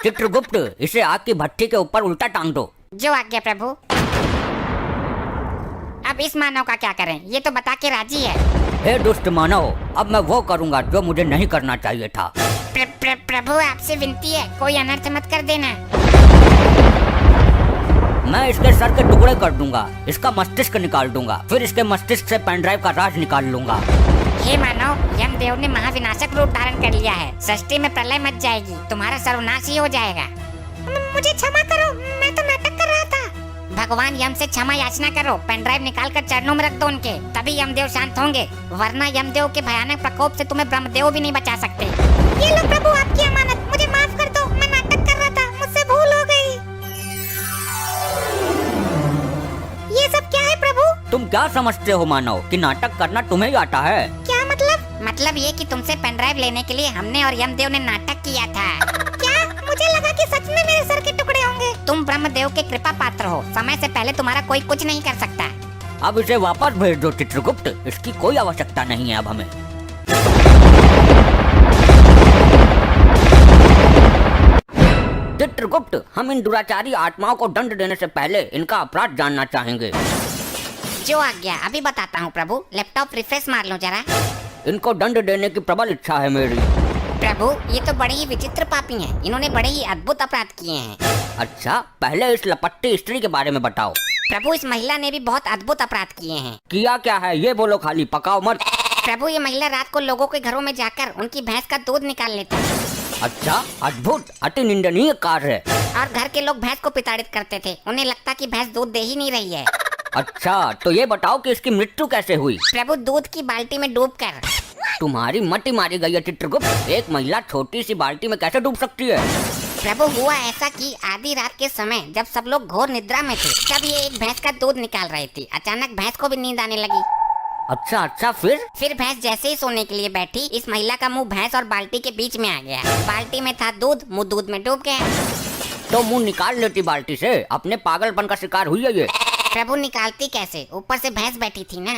Speaker 1: चित्रगुप्त, इसे आग की भट्टी के ऊपर उल्टा टांग दो।
Speaker 2: जो आज्ञा प्रभु। अब इस मानव का क्या करें, ये तो बता के राजी है।
Speaker 1: हे दुष्ट मानव, अब मैं वो करूंगा जो मुझे नहीं करना चाहिए था।
Speaker 2: प्रभु, आपसे विनती है, कोई अनर्थ मत कर देना।
Speaker 1: मैं इसके सर के टुकड़े कर दूंगा, इसका मस्तिष्क निकाल दूंगा, फिर इसके मस्तिष्क से पेन ड्राइव का राज निकाल लूंगा।
Speaker 2: हे मानव, यमदेव ने महाविनाशक रूप धारण कर लिया है। सृष्टि में प्रलय मच जाएगी, तुम्हारा सर्वनाश ही हो जाएगा। मुझे क्षमा करो, मैं तो नाटक कर रहा था। भगवान यम से क्षमा याचना करो, पेन ड्राइव निकाल कर चरणों में रख दो उनके, तभी यमदेव शांत होंगे, वरना यमदेव के भयानक प्रकोप से तुम्हें ब्रह्मदेव भी नहीं बचा सकते। ये लो प्रभु आपकी अमानत, मुझे माफ कर दो, मैं नाटक कर रहा था, मुझसे भूल हो गई।
Speaker 1: तुम क्या समझते हो मानव कि नाटक करना तुम्हें ही आता है?
Speaker 2: क्या मतलब?
Speaker 3: मतलब ये कि तुमसे पेनड्राइव लेने के लिए हमने और यमदेव ने नाटक किया था।
Speaker 2: क्या? मुझे लगा कि सच में मेरे सर के टुकड़े होंगे।
Speaker 3: तुम ब्रह्मदेव के कृपा पात्र हो, समय से पहले तुम्हारा कोई कुछ नहीं कर सकता।
Speaker 1: अब इसे वापस भेज दो चित्रगुप्त, इसकी कोई आवश्यकता नहीं है अब हमें। चित्रगुप्त, हम इन दुराचारी आत्माओं को दंड देने से पहले इनका अपराध जानना चाहेंगे।
Speaker 3: जो आज्ञा, अभी बताता हूँ प्रभु। लैपटॉप रिफ्रेश मार लो जरा।
Speaker 1: इनको दंड देने की प्रबल इच्छा है मेरी।
Speaker 3: प्रभु, ये तो बड़े ही विचित्र पापी हैं। इन्होंने बड़े ही अद्भुत अपराध किए हैं।
Speaker 1: अच्छा, पहले इस लपट्टी स्त्री के बारे में बताओ।
Speaker 3: प्रभु, इस महिला ने भी बहुत अद्भुत अपराध किए हैं।
Speaker 1: किया क्या है ये बोलो, खाली पकाओ मत।
Speaker 3: प्रभु, ये महिला रात को लोगों के घरों में जाकर उनकी भैंस का दूध निकाल लेती है।
Speaker 1: अच्छा, अद्भुत, अति निंदनीय कार्य है।
Speaker 3: और घर के लोग भैंस को प्रताड़ित करते थे। उन्हें लगता कि भैंस दूध दे ही नहीं रही है।
Speaker 1: अच्छा, तो ये बताओ कि इसकी मृत्यु कैसे हुई?
Speaker 3: प्रभु, दूध की बाल्टी में डूबकर।
Speaker 1: तुम्हारी मति मारी गई है चित्रगुप्त। एक महिला छोटी सी बाल्टी में कैसे डूब सकती है?
Speaker 3: प्रभु, हुआ ऐसा कि आधी रात के समय जब सब लोग घोर निद्रा में थे, तब ये एक भैंस का दूध निकाल रही थी। अचानक भैंस को भी नींद आने लगी।
Speaker 1: अच्छा, फिर
Speaker 3: भैंस जैसे ही सोने के लिए बैठी, इस महिला का मुंह भैंस और बाल्टी के बीच में आ गया। बाल्टी में था दूध, मुंह दूध में डूब गया।
Speaker 1: तो मुंह निकाल लेती बाल्टी से। अपने पागलपन का शिकार हुई है ये।
Speaker 3: प्रभु, निकालती कैसे? ऊपर से भैंस बैठी थी ना।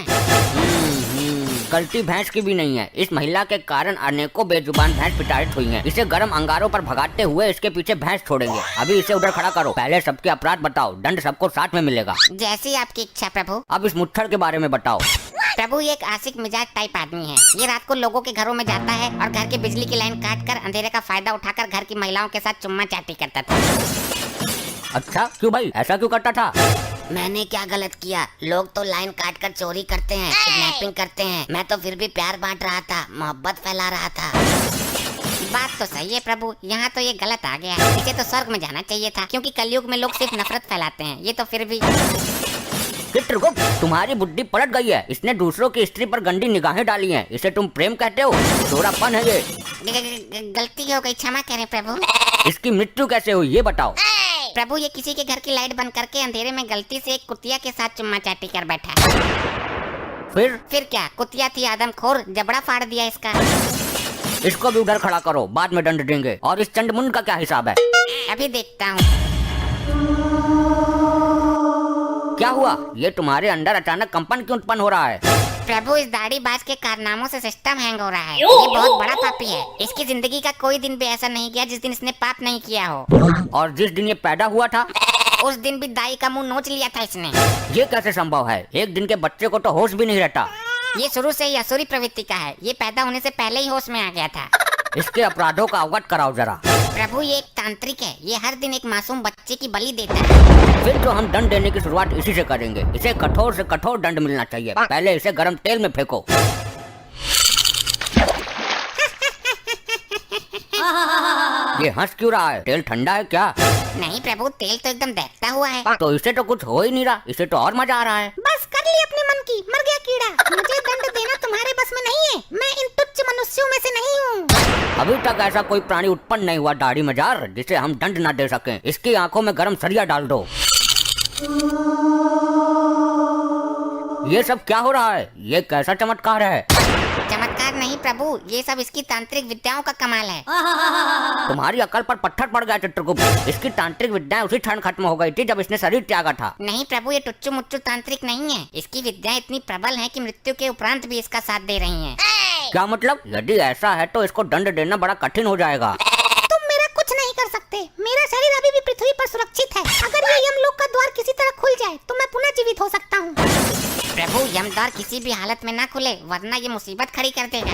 Speaker 1: गलती भैंस की भी नहीं है। इस महिला के कारण अनेकों बेजुबान भैंस प्रताड़ित हुई हैं। इसे गर्म अंगारों पर भगाते हुए इसके पीछे भैंस छोड़ेंगे। अभी इसे उधर खड़ा करो। पहले सबके अपराध बताओ, दंड सबको साथ में मिलेगा।
Speaker 3: जैसी आपकी इच्छा प्रभु।
Speaker 1: अब इस मुट्ठड़ के बारे में बताओ।
Speaker 3: प्रभु, ये एक आशिक मिजाज टाइप आदमी है। ये रात को लोगों के घरों में जाता है और घर की बिजली की लाइन काट कर अंधेरे का फायदा उठाकर घर की महिलाओं के साथ चुम्मा चाटी करता था।
Speaker 1: अच्छा, क्यों भाई, ऐसा क्यों करता था?
Speaker 3: मैंने क्या गलत किया? लोग तो लाइन काट कर चोरी करते हैं, किडनैपिंग करते हैं। मैं तो फिर भी प्यार बांट रहा था, मोहब्बत फैला रहा था। बात तो सही है प्रभु, यहाँ तो ये गलत आ गया। इसे तो स्वर्ग में जाना चाहिए था, क्योंकि कलयुग में लोग सिर्फ नफरत फैलाते हैं। ये तो फिर भी।
Speaker 1: चित्रगुप्त, तुम्हारी बुद्धि पलट गई है। इसने दूसरों की स्त्री पर गंदी निगाहें डाली हैं। इसे तुम प्रेम कहते हो? चोरापन है ये।
Speaker 3: गलती हो गई, क्षमा करें प्रभु।
Speaker 1: इसकी मृत्यु कैसे हुई ये बताओ।
Speaker 3: प्रभु, ये किसी के घर की लाइट बंद करके अंधेरे में गलती से एक कुतिया के साथ चुम्मा चाटी कर बैठा।
Speaker 1: फिर
Speaker 3: क्या? कुतिया थी आदमखोर, जबड़ा फाड़ दिया इसका।
Speaker 1: इसको भी उधर खड़ा करो, बाद में दंड देंगे। और इस चंडमुंड का क्या हिसाब है?
Speaker 3: अभी देखता हूँ।
Speaker 1: क्या हुआ? ये तुम्हारे अंदर अचानक कंपन क्यों उत्पन्न हो रहा है?
Speaker 3: प्रभु, इस दाढ़ी बाज के कारनामों से सिस्टम हैंग हो रहा है। ये बहुत बड़ा पापी है। इसकी जिंदगी का कोई दिन भी ऐसा नहीं गया जिस दिन इसने पाप नहीं किया हो।
Speaker 1: और जिस दिन ये पैदा हुआ था,
Speaker 3: उस दिन भी दाई का मुंह नोच लिया था इसने।
Speaker 1: ये कैसे संभव है? एक दिन के बच्चे को तो होश भी नहीं रहता।
Speaker 3: ये शुरू से ही असुरी प्रवृत्ति का है। ये पैदा होने से पहले ही होश में आ गया था।
Speaker 1: इसके अपराधों का अवगत कराओ जरा।
Speaker 3: प्रभु, ये एक तांत्रिक है। ये हर दिन एक मासूम बच्चे की बलि देता है।
Speaker 1: फिर तो हम दंड देने की शुरुआत इसी से करेंगे। इसे कठोर से कठोर दंड मिलना चाहिए। पहले इसे गर्म तेल में फेंको। ये हंस क्यों रहा है? तेल ठंडा है क्या?
Speaker 3: नहीं प्रभु, तेल तो एकदम दहकता हुआ है।
Speaker 1: तो इसे तो कुछ हो ही नहीं रहा। इसे तो और मजा आ रहा है।
Speaker 2: बस कर ली अपने मन की, मर गया कीड़ा। मुझे दंड देना तुम्हारे बस में नहीं है। मैं इन तुच्छ मनुष्यों में से नहीं हूँ।
Speaker 1: अभी तक ऐसा कोई प्राणी उत्पन्न नहीं हुआ दाढ़ी मजार जिसे हम दंड न दे सकें। इसकी आंखों में गर्म सरिया डाल दो। ये सब क्या हो रहा है? ये कैसा चमत्कार है?
Speaker 3: चमत्कार नहीं प्रभु, ये सब इसकी तांत्रिक विद्याओं का कमाल है।
Speaker 1: तुम्हारी अकल पर पत्थर पड़ गया चित्रगुप्त। इसकी तांत्रिक विद्याएं उसी क्षण खत्म हो गई थी जब इसने शरीर त्यागा था।
Speaker 3: नहीं प्रभु, ये टुच्चू मुच्चू तांत्रिक नहीं है। इसकी विद्याएं इतनी प्रबल हैं कि मृत्यु के उपरांत भी इसका साथ दे रही हैं।
Speaker 1: क्या मतलब? यदि ऐसा है तो इसको दंड देना बड़ा कठिन हो जाएगा।
Speaker 2: तुम मेरा कुछ नहीं कर सकते। मेरा शरीर अभी भी पृथ्वी पर सुरक्षित है। अगर ये यमलोक का द्वार किसी तरह खुल जाए तो मैं पुनः जीवित हो सकता हूँ।
Speaker 3: प्रभु, यमद्वार किसी भी हालत में ना खुले, वरना ये मुसीबत खड़ी कर देगा।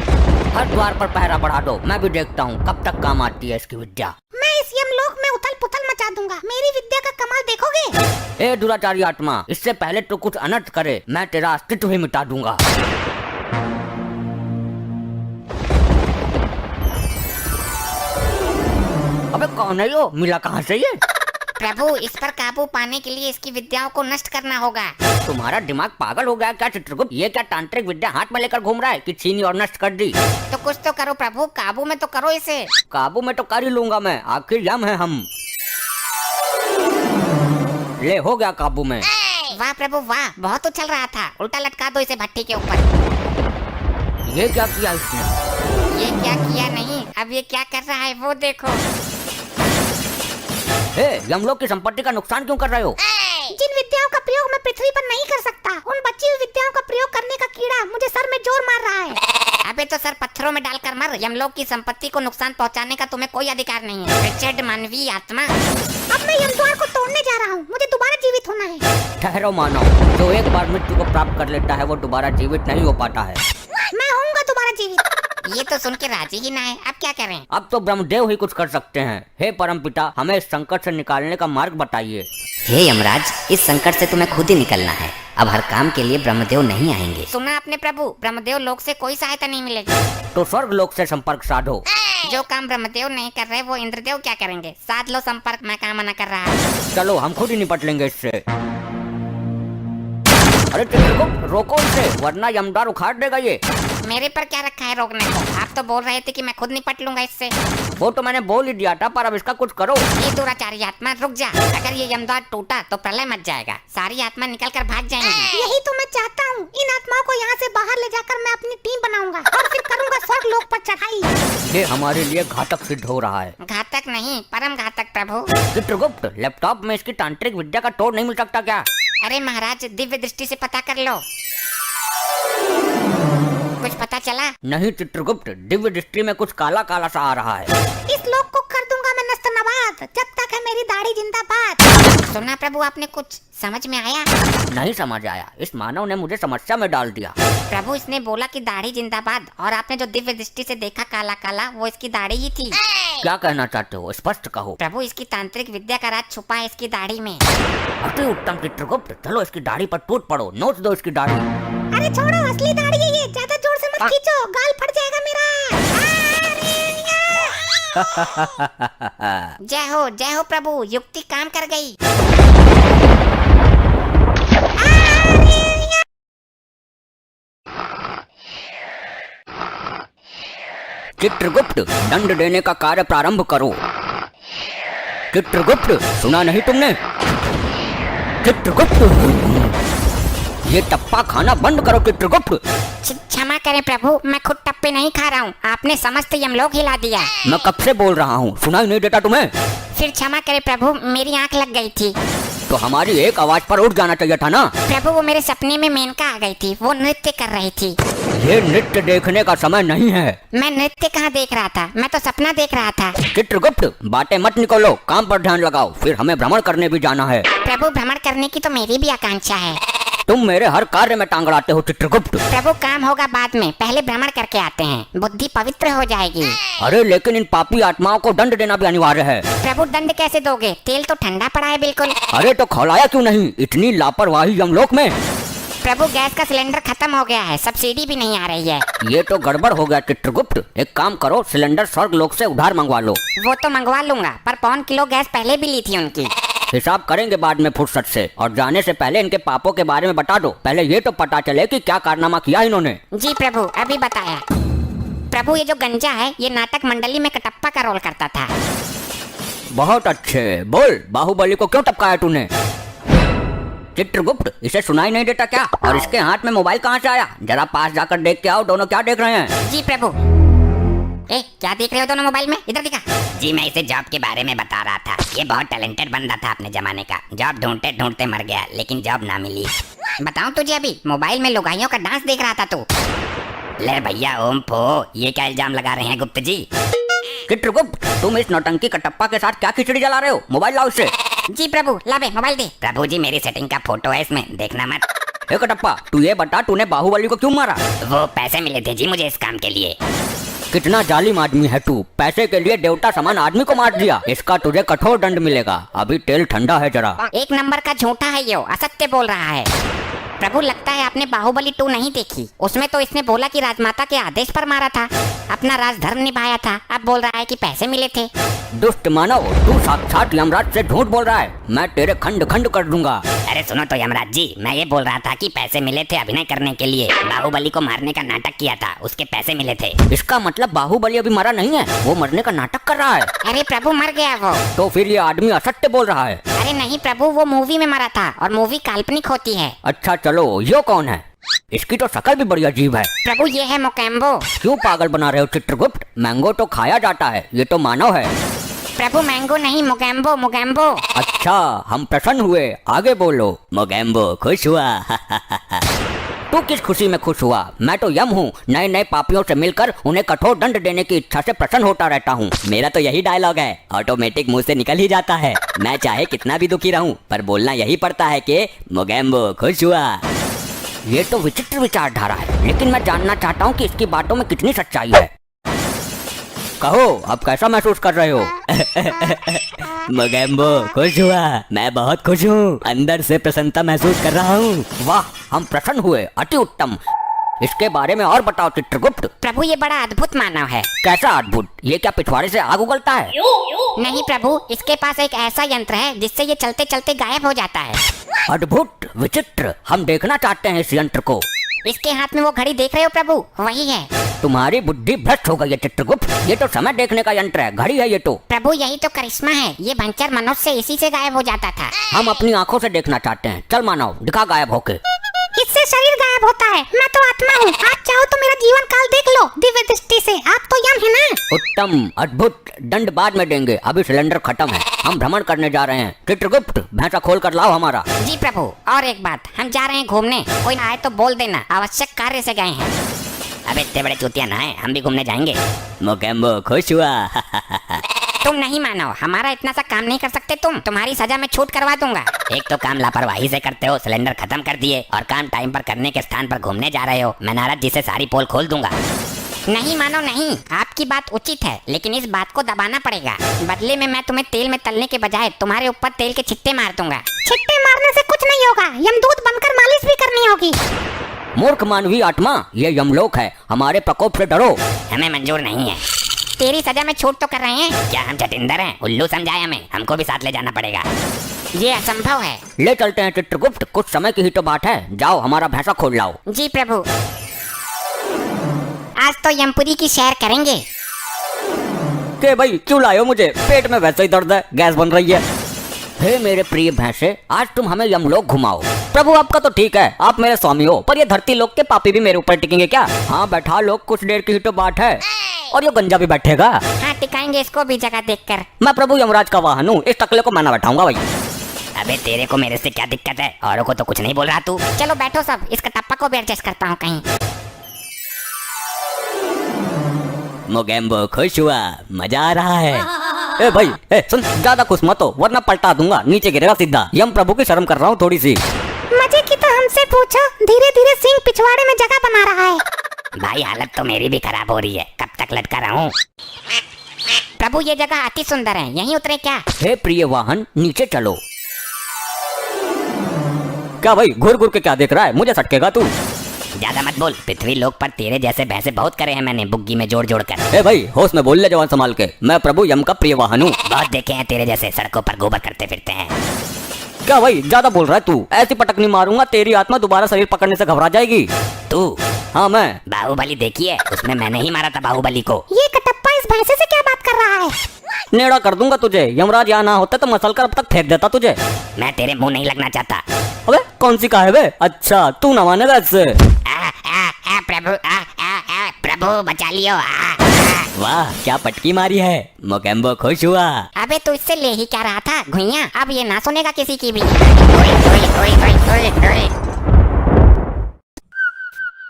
Speaker 1: हर द्वार पर पहरा बढ़ा दो। मैं भी देखता हूँ कब तक काम आती है इसकी विद्या।
Speaker 2: मैं इस यमलोक में उथल पुथल मचा दूंगा। मेरी विद्या का कमाल देखोगे।
Speaker 1: ए दुराचारी आत्मा, इससे पहले तो कुछ अनर्थ करे, मैं तेरा अस्तित्व ही मिटा दूंगा। अबे कौन है यो? मिला कहाँ से ये?
Speaker 3: प्रभु, इस पर काबू पाने के लिए इसकी विद्याओं को नष्ट करना होगा।
Speaker 1: तुम्हारा दिमाग पागल हो गया क्या चित्रगुप्त? ये क्या तांत्रिक विद्या हाथ में लेकर घूम रहा है कि छीनी और नष्ट कर दी?
Speaker 3: तो कुछ तो करो प्रभु, काबू में तो करो इसे।
Speaker 1: काबू में तो कर ही लूंगा मैं, आखिर यम है हम। ले, हो गया काबू में।
Speaker 2: वाह प्रभु वाह, बहुत उछल रहा था। उल्टा लटका दो इसे भट्टी के ऊपर।
Speaker 1: ये क्या किया इसने?
Speaker 2: ये क्या किया नहीं, अब ये क्या कर रहा है वो देखो।
Speaker 1: हे, यमलोक की संपत्ति का नुकसान क्यों कर रहे हो?
Speaker 2: जिन विद्याओं का प्रयोग मैं पृथ्वी पर नहीं कर सकता, उन बची हुई विद्याओं का प्रयोग करने का कीड़ा मुझे सर में जोर मार रहा है। अबे तो सर पत्थरों में डालकर मर, यमलोक की संपत्ति को नुकसान पहुंचाने का तुम्हें कोई अधिकार नहीं है। रिचर्ड मानवीय आत्मा। अब मैं यमद्वार को तोड़ने जा रहा हूँ, मुझे दोबारा जीवित होना है।
Speaker 1: ठहरो मानव, जो एक बार मृत्यु को प्राप्त कर लेता है वो दोबारा जीवित नहीं हो पाता है।
Speaker 2: मैं होऊंगा दोबारा जीवित। ये तो सुन के राजी ही ना है, अब क्या करें?
Speaker 1: अब तो ब्रह्मदेव ही कुछ कर सकते हैं। हे परमपिता, हमें इस संकट से निकालने का मार्ग बताइए।
Speaker 4: हे यमराज, इस संकट से तुम्हें खुद ही निकलना है। अब हर काम के लिए ब्रह्मदेव नहीं आएंगे।
Speaker 2: सुना आपने प्रभु, ब्रह्मदेव लोक से कोई सहायता नहीं मिलेगी।
Speaker 1: तो स्वर्ग लोक से संपर्क साधो।
Speaker 2: जो काम ब्रह्मदेव नहीं कर रहे वो इंद्रदेव क्या करेंगे? साध लो संपर्क, मैं कहाँ मना कर रहा है।
Speaker 1: चलो हम खुद ही निपट लेंगे इससे। अरे चित्रगुप्त, रोको इसे, वरना यमद्वार उखाड़ देगा ये।
Speaker 2: मेरे पर क्या रखा है रोकने को? आप तो बोल रहे थे कि मैं खुद निपट लूंगा इससे।
Speaker 1: वो तो मैंने बोल ही दिया था, पर अब इसका कुछ करो।
Speaker 2: ये दुराचारी आत्मा, रुक जा। अगर ये यमद्वार टूटा तो प्रलय मच जाएगा, सारी आत्मा निकल कर भाग जाएंगी। यही तो मैं चाहता हूँ। इन आत्माओं को यहाँ से बाहर ले जाकर मैं अपनी टीम बनाऊंगा और फिर करूंगा स्वर्ग लोक पर चढ़ाई।
Speaker 1: ये हमारे लिए घातक सिद्ध हो रहा है।
Speaker 2: घातक नहीं, परम घातक प्रभु।
Speaker 1: चित्रगुप्त, लैपटॉप में इसकी तांत्रिक विद्या का तोड़ नहीं मिल सकता क्या?
Speaker 2: अरे महाराज, दिव्य दृष्टि से पता कर लो। कुछ पता चला?
Speaker 1: नहीं चित्रगुप्त, दिव्य दृष्टि में कुछ काला काला सा आ रहा है।
Speaker 2: इस लोक को कर दूंगा मैं नस्त नबाद, जब तक है मेरी दाढ़ी जिंदाबाद। सुना प्रभु, आपने कुछ समझ में आया?
Speaker 1: नहीं समझ आया, इस मानव ने मुझे समस्या में डाल दिया।
Speaker 2: प्रभु, इसने बोला कि दाढ़ी जिंदाबाद, और आपने जो दिव्य दृष्टि से देखा काला काला, वो इसकी दाढ़ी ही थी।
Speaker 1: क्या कहना चाहते हो, स्पष्ट कहो।
Speaker 2: प्रभु, इसकी तांत्रिक विद्या का राज छुपा है इसकी दाढ़ी में।
Speaker 1: अति उत्तम चित्रगुप्त, चलो इसकी दाढ़ी पर टूट पड़ो, नोच दो इसकी दाढ़ी।
Speaker 2: अरे छोड़ो, असली दाढ़ी है ये, ज्यादा जोर से मत खींचो, गाल फट जाएगा मेरा। जय हो प्रभु, युक्ति काम कर गई।
Speaker 1: चित्रगुप्त, दंड देने का कार्य प्रारंभ करो। चित्रगुप्त, सुना नहीं तुमने? चित्रगुप्त, ये टप्पा खाना बंद करो चित्रगुप्त।
Speaker 2: क्षमा करें प्रभु, मैं खुद टप्पे नहीं खा रहा हूँ, आपने समस्त यमलोक हिला दिया।
Speaker 1: मैं कब से बोल रहा हूँ, सुनाई नहीं देता तुम्हें?
Speaker 2: फिर क्षमा करें प्रभु, मेरी आंख लग गई थी।
Speaker 1: तो हमारी एक आवाज पर उठ जाना चाहिए था ना।
Speaker 2: प्रभु, वो मेरे सपने में मेनका आ गई थी, वो नृत्य कर रही थी।
Speaker 1: ये नृत्य देखने का समय नहीं है।
Speaker 2: मैं नृत्य कहाँ देख रहा था, मैं तो सपना देख रहा था।
Speaker 1: चित्रगुप्त, बातें मत निकालो, काम पर ध्यान लगाओ, फिर हमें भ्रमण करने भी जाना है।
Speaker 2: प्रभु, भ्रमण करने की तो मेरी भी आकांक्षा है।
Speaker 1: तुम मेरे हर कार्य में टांग अड़ाते हो चित्रगुप्त।
Speaker 2: प्रभु, काम होगा बाद में, पहले भ्रमण करके आते हैं, बुद्धि पवित्र हो जाएगी।
Speaker 1: अरे लेकिन इन पापी आत्माओं को दंड देना भी अनिवार्य है।
Speaker 2: प्रभु, दंड कैसे दोगे? तेल तो ठंडा पड़ा है बिल्कुल।
Speaker 1: अरे तो खौलाया क्यों नहीं? इतनी लापरवाही यमलोक में।
Speaker 2: प्रभु, गैस का सिलेंडर खत्म हो गया है, सब्सिडी भी नहीं आ रही है।
Speaker 1: ये तो गड़बड़ हो गया चित्रगुप्त। एक काम करो, सिलेंडर स्वर्ग लोक से उधार मंगवा लो।
Speaker 2: वो तो मंगवा लूंगा, पर पौन किलो गैस पहले भी ली थी उनकी।
Speaker 1: हिसाब करेंगे बाद में फुर्सत से, और जाने से पहले इनके पापों के बारे में बता दो। पहले ये तो पता चले कि क्या कारनामा किया इन्होंने।
Speaker 2: जी प्रभु, अभी बताया। प्रभु, ये जो गंजा है, ये नाटक मंडली में कटप्पा का रोल करता था।
Speaker 1: बहुत अच्छे, बोल बाहुबली को क्यों टपकाया तूने? चित्रगुप्त, इसे सुनाई नहीं देता क्या? और इसके हाथ में मोबाइल कहाँ से आया? जरा पास जाकर देख के आओ, दोनों क्या देख रहे हैं?
Speaker 2: जी प्रभु। क्या देख रहे हो दोनों मोबाइल में? इधर दिखा।
Speaker 4: जी, मैं इसे जॉब के बारे में बता रहा था। ये बहुत टैलेंटेड बंदा था अपने जमाने का। जॉब ढूंढते ढूंढते मर गया, लेकिन जॉब ना मिली।
Speaker 2: बताऊं तुझे, अभी मोबाइल में लुगाइयों का डांस देख रहा था तू।
Speaker 4: ले भैया ओम फो, ये क्या इल्जाम लगा रहे हैं गुप्त जी?
Speaker 1: चित्रगुप्त, तुम इस नौटंकी कटप्पा के साथ क्या खिचड़ी जला रहे हो? मोबाइल लाओ इसे।
Speaker 2: जी प्रभु, ला बे, मोबाइल दे।
Speaker 4: प्रभु जी, मेरी सेटिंग का फोटो है इसमें, देखना मत।
Speaker 1: ए कटप्पा, तू ये बता, तूने बाहुबली को क्यों मारा?
Speaker 4: वो पैसे मिले थे जी मुझे इस काम के लिए।
Speaker 1: कितना जालिम आदमी है तू, पैसे के लिए देवता समान आदमी को मार दिया। इसका तुझे कठोर दंड मिलेगा, अभी तेल ठंडा है जरा।
Speaker 2: एक नंबर का झूठा है ये, असत्य बोल रहा है। प्रभु, लगता है आपने बाहुबली 2 नहीं देखी। उसमें तो इसने बोला कि राजमाता के आदेश पर मारा था, अपना राजधर्म निभाया था। अब बोल रहा है कि पैसे मिले थे।
Speaker 1: दुष्ट मानव, तू साक्षात यमराज से झूठ बोल रहा है। मैं तेरे खंड खंड कर दूंगा।
Speaker 4: अरे सुनो तो यमराज जी, मैं ये बोल रहा था कि पैसे मिले थे अभिनय करने के लिए। बाहुबली को मारने का नाटक किया था, उसके पैसे मिले थे।
Speaker 1: इसका मतलब बाहुबली अभी मरा नहीं है, वो मरने का नाटक कर रहा है।
Speaker 2: अरे प्रभु, मर गया वो।
Speaker 1: तो फिर ये आदमी असत्य बोल रहा है।
Speaker 2: अरे नहीं प्रभु, वो मूवी में मरा था और मूवी काल्पनिक होती है।
Speaker 1: अच्छा चलो, यो कौन है? इसकी तो शक्ल भी बड़ी अजीब है।
Speaker 2: प्रभु ये है मोकेम्बो।
Speaker 1: क्यों पागल बना रहे हो चित्रगुप्त? मैंगो तो खाया जाता है, ये तो मानव है।
Speaker 2: प्रभु मैंगो नहीं, मोगेम्बो मोगेम्बो।
Speaker 1: अच्छा, हम प्रसन्न हुए, आगे बोलो। मोगेम्बो खुश हुआ। तू किस खुशी में खुश हुआ? मैं तो यम हूँ, नए नए पापियों से मिलकर उन्हें कठोर दंड देने की इच्छा से प्रसन्न होता रहता हूँ। मेरा तो यही डायलॉग है, ऑटोमेटिक मुंह से निकल ही जाता है। मैं चाहे कितना भी दुखी रहूँ, पर बोलना यही पड़ता है कि मोगेम्बो खुश हुआ। ये तो विचित्र विचारधारा है, लेकिन मैं जानना चाहता हूँ कि इसकी बातों में कितनी सच्चाई है। कहो, अब कैसा महसूस कर रहे हो? मोगेम्बो खुश हुआ, मैं बहुत खुश हूँ, अंदर से प्रसन्नता महसूस कर रहा हूँ। वाह, हम प्रसन्न हुए, अति उत्तम। इसके बारे में और बताओ चित्रगुप्त।
Speaker 2: प्रभु ये बड़ा अद्भुत मानव है।
Speaker 1: कैसा अद्भुत? ये क्या पिछवाड़े से आग उगलता है?
Speaker 2: नहीं प्रभु, इसके पास एक ऐसा यंत्र है जिससे ये चलते चलते गायब हो जाता है।
Speaker 1: अद्भुत, विचित्र, हम देखना चाहते हैं इस यंत्र को।
Speaker 2: इसके हाथ में वो घड़ी देख रहे हो प्रभु, वही है।
Speaker 1: तुम्हारी बुद्धि भ्रष्ट हो गई है चित्रगुप्त, ये तो समय देखने का यंत्र है, घड़ी है ये तो।
Speaker 2: प्रभु यही तो करिश्मा है, ये भंचर मनुष्य इसी से गायब हो जाता था।
Speaker 1: हम अपनी आंखों से देखना चाहते हैं, चल मानव दिखा गायब होके।
Speaker 2: इससे शरीर गायब होता है, मैं तो आत्मा हूँ। आप चाहो तो मेरा जीवन काल देख लो दिव्य दृष्टि से, आप तो यम है ना।
Speaker 1: उत्तम, अद्भुत, दंड बाद में देंगे, अभी सिलेंडर खत्म है, हम भ्रमण करने जा रहे हैं। चित्रगुप्त भैंसा खोल कर लाओ हमारा।
Speaker 2: जी प्रभु, और एक बात, हम जा रहे हैं घूमने, कोई आए तो बोल देना, आवश्यक कार्य से गए हैं।
Speaker 4: अब इतने बड़े चूतिया ना है, हम भी घूमने जाएंगे।
Speaker 1: मोगेम्बो खुश हुआ।
Speaker 2: तुम नहीं मानो, हमारा इतना सा काम नहीं कर सकते तुम, तुम्हारी सजा में छूट करवा दूंगा।
Speaker 4: एक तो काम लापरवाही से करते हो, सिलेंडर खत्म कर दिए, और काम टाइम पर करने के स्थान पर घूमने जा रहे हो। मैं नारद जी से सारी पोल खोल दूंगा।
Speaker 2: नहीं मानो नहीं, आपकी बात उचित है, लेकिन इस बात को दबाना पड़ेगा। बदले में मैं तुम्हें तेल में तलने के बजाय तुम्हारे ऊपर तेल के छिट्टे मार दूंगा। छिट्टे मारने से कुछ नहीं होगा, यमदूत बनकर मालिश भी करनी होगी।
Speaker 1: मूर्ख मानवी आत्मा, ये यमलोक है, हमारे प्रकोप से डरो।
Speaker 4: हमें मंजूर नहीं है।
Speaker 2: तेरी सजा में छूट तो कर रहे हैं।
Speaker 4: क्या हम चटिंदर हैं? उल्लू समझाए हमें, हमको भी साथ ले जाना पड़ेगा।
Speaker 2: ये असंभव है।
Speaker 1: ले चलते हैं चित्रगुप्त, कुछ समय की ही तो बात है, जाओ हमारा भैंसा खोल लाओ।
Speaker 2: जी प्रभु, आज तो यमपुरी की सैर करेंगे।
Speaker 1: के भाई क्यों लाए हो मुझे? पेट में वैसे ही दर्द है, गैस बन रही है। हे मेरे प्रिय भैंसे, आज तुम हमें यमलोक घुमाओ। प्रभु आपका तो ठीक है, आप मेरे स्वामी हो, पर ये धरती लोक के पापी भी मेरे ऊपर टिकेंगे क्या? हाँ बैठा लोग, कुछ देर की ही तो बात है। और ये गंजा भी बैठेगा।
Speaker 2: हाँ टिकाएंगे इसको भी जगह देखकर।
Speaker 1: मैं प्रभु यमराज का वाहन हूँ, इस टकले को मैं ना बैठाऊंगा भाई।
Speaker 4: अबे तेरे को मेरे से क्या दिक्कत है? औरों को तो कुछ नहीं बोल रहा तू।
Speaker 2: चलो बैठो सब, इसका टप्पा को भी एडजस्ट करता हूँ कहीं।
Speaker 1: मोगेम्बो खुश हुआ, मजा आ रहा है। ए भाई, सुन, ज्यादा खुश मत हो वरना पलटा दूंगा, नीचे गिरेगा सीधा। यम प्रभु की शर्म कर रहा हूँ थोड़ी सी।
Speaker 2: मजे की तो हमसे पूछो, धीरे धीरे सिंह पिछवाड़े में जगह बना रहा है।
Speaker 4: भाई हालत तो मेरी भी खराब हो रही है, कब तक लटका रहूं?
Speaker 2: प्रभु ये जगह अति सुंदर है, यहीं उतरे क्या?
Speaker 1: हे प्रिय वाहन, नीचे चलो। क्या भाई घूर घूर के क्या देख रहा है? मुझे सटकेगा तू।
Speaker 4: ज्यादा मत बोल, पृथ्वी लोक पर तेरे जैसे भैंसे बहुत करे हैं मैंने, बुग्गी में जोड़ जोड़ कर।
Speaker 1: ए भाई होश में बोल ले जवान संभाल के, मैं प्रभु यम का प्रिय वाहन हूँ।
Speaker 4: बहुत देखे हैं तेरे जैसे सड़कों पर गोबर करते फिरते हैं।
Speaker 1: क्या भाई ज्यादा बोल रहा है तू? ऐसी पटकनी मारूंगा तेरी आत्मा दोबारा शरीर पकड़ने से घबरा जाएगी।
Speaker 4: तू?
Speaker 1: हाँ मैं।
Speaker 4: बाहुबली देखी है? उसमें मैंने ही मारा था बाहुबली को।
Speaker 2: ये कटप्पा इस भैंसे से क्या बात कर रहा है?
Speaker 1: नेड़ा कर दूंगा तुझे, यमराज यहाँ ना होते तो मसल कर अब तक फेंक देता तुझे।
Speaker 4: मैं तेरे मुंह नहीं लगना चाहता।
Speaker 1: अबे कौन सी कहा है बे? अच्छा तू ना मानेगा इससे।
Speaker 4: प्रभु बचा लियो।
Speaker 1: वाह क्या पटकी मारी है, मोगेम्बो खुश हुआ।
Speaker 2: अबे तू इससे ले ही क्या रहा था घुइया, अब ये ना सुनेगा किसी की भी।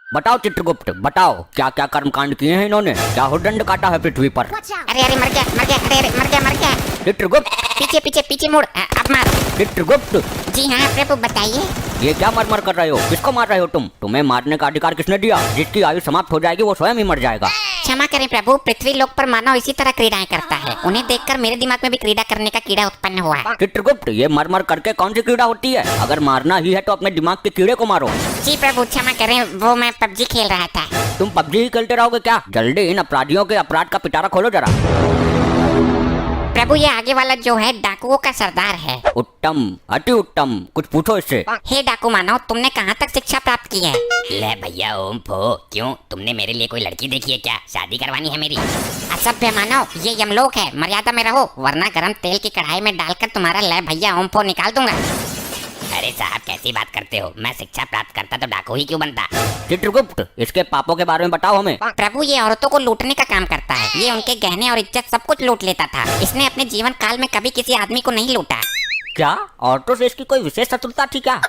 Speaker 1: बताओ चित्रगुप्त, बताओ क्या क्या कर्म कांड किए हैं इन्होंने, क्या हुडदंड काटा है पृथ्वी पर?
Speaker 2: अरे अरे मर गया मर गया, अरे अरे मर गया मर गया।
Speaker 1: चित्रगुप्त
Speaker 2: पीछे पीछे पीछे मुड़, अब मार।
Speaker 1: चित्रगुप्त,
Speaker 2: जी हाँ प्रभु बताइए।
Speaker 1: ये क्या मर मर कर रहे हो? किसको मार रहे हो तुम? तुम्हें मारने का अधिकार किसने दिया? जिसकी आयु समाप्त हो जाएगी वो स्वयं ही मर जाएगा।
Speaker 2: क्षमा करें प्रभु, पृथ्वी लोक पर मानव इसी तरह क्रीड़ाएं करता है, उन्हें देखकर मेरे दिमाग में भी क्रीड़ा करने का कीड़ा उत्पन्न हुआ है।
Speaker 1: चित्रगुप्त ये मर मर करके कौन सी कीड़ा होती है? अगर मारना ही है तो अपने दिमाग के कीड़े को मारो।
Speaker 2: जी प्रभु क्षमा करें, वो मैं पबजी खेल रहा था।
Speaker 1: तुम पबजी ही खेलते रहोगे क्या? जल्दी इन अपराधियों के अपराध का पिटारा खोलो जरा।
Speaker 2: प्रभु ये आगे वाला जो है डाकुओं का सरदार है।
Speaker 1: उत्तम, अति उत्तम। कुछ पूछो इससे।
Speaker 2: हे डाकू मानव, तुमने कहाँ तक शिक्षा प्राप्त की है?
Speaker 4: ले भैया ओम फो, क्यों तुमने मेरे लिए कोई लड़की देखी है क्या? शादी करवानी है मेरी?
Speaker 2: असभ्य मानव, ये यमलोक है, मर्यादा में रहो वरना गरम तेल की कढ़ाई में डालकर तुम्हारा ले भैया ओम फो निकाल दूंगा।
Speaker 4: अरे साहब कैसी बात करते हो? मैं शिक्षा प्राप्त करता तो डाकू ही क्यों बनता?
Speaker 1: चित्रगुप्त, इसके पापों के बारे में बताओ हमें।
Speaker 2: प्रभु ये औरतों को लूटने का काम करता है। ये उनके गहने और इज्जत सब कुछ लूट लेता था। इसने अपने जीवन काल में कभी किसी आदमी को नहीं लूटा।
Speaker 1: क्या औरतों से इसकी कोई विशेष शत्रुता थी क्या?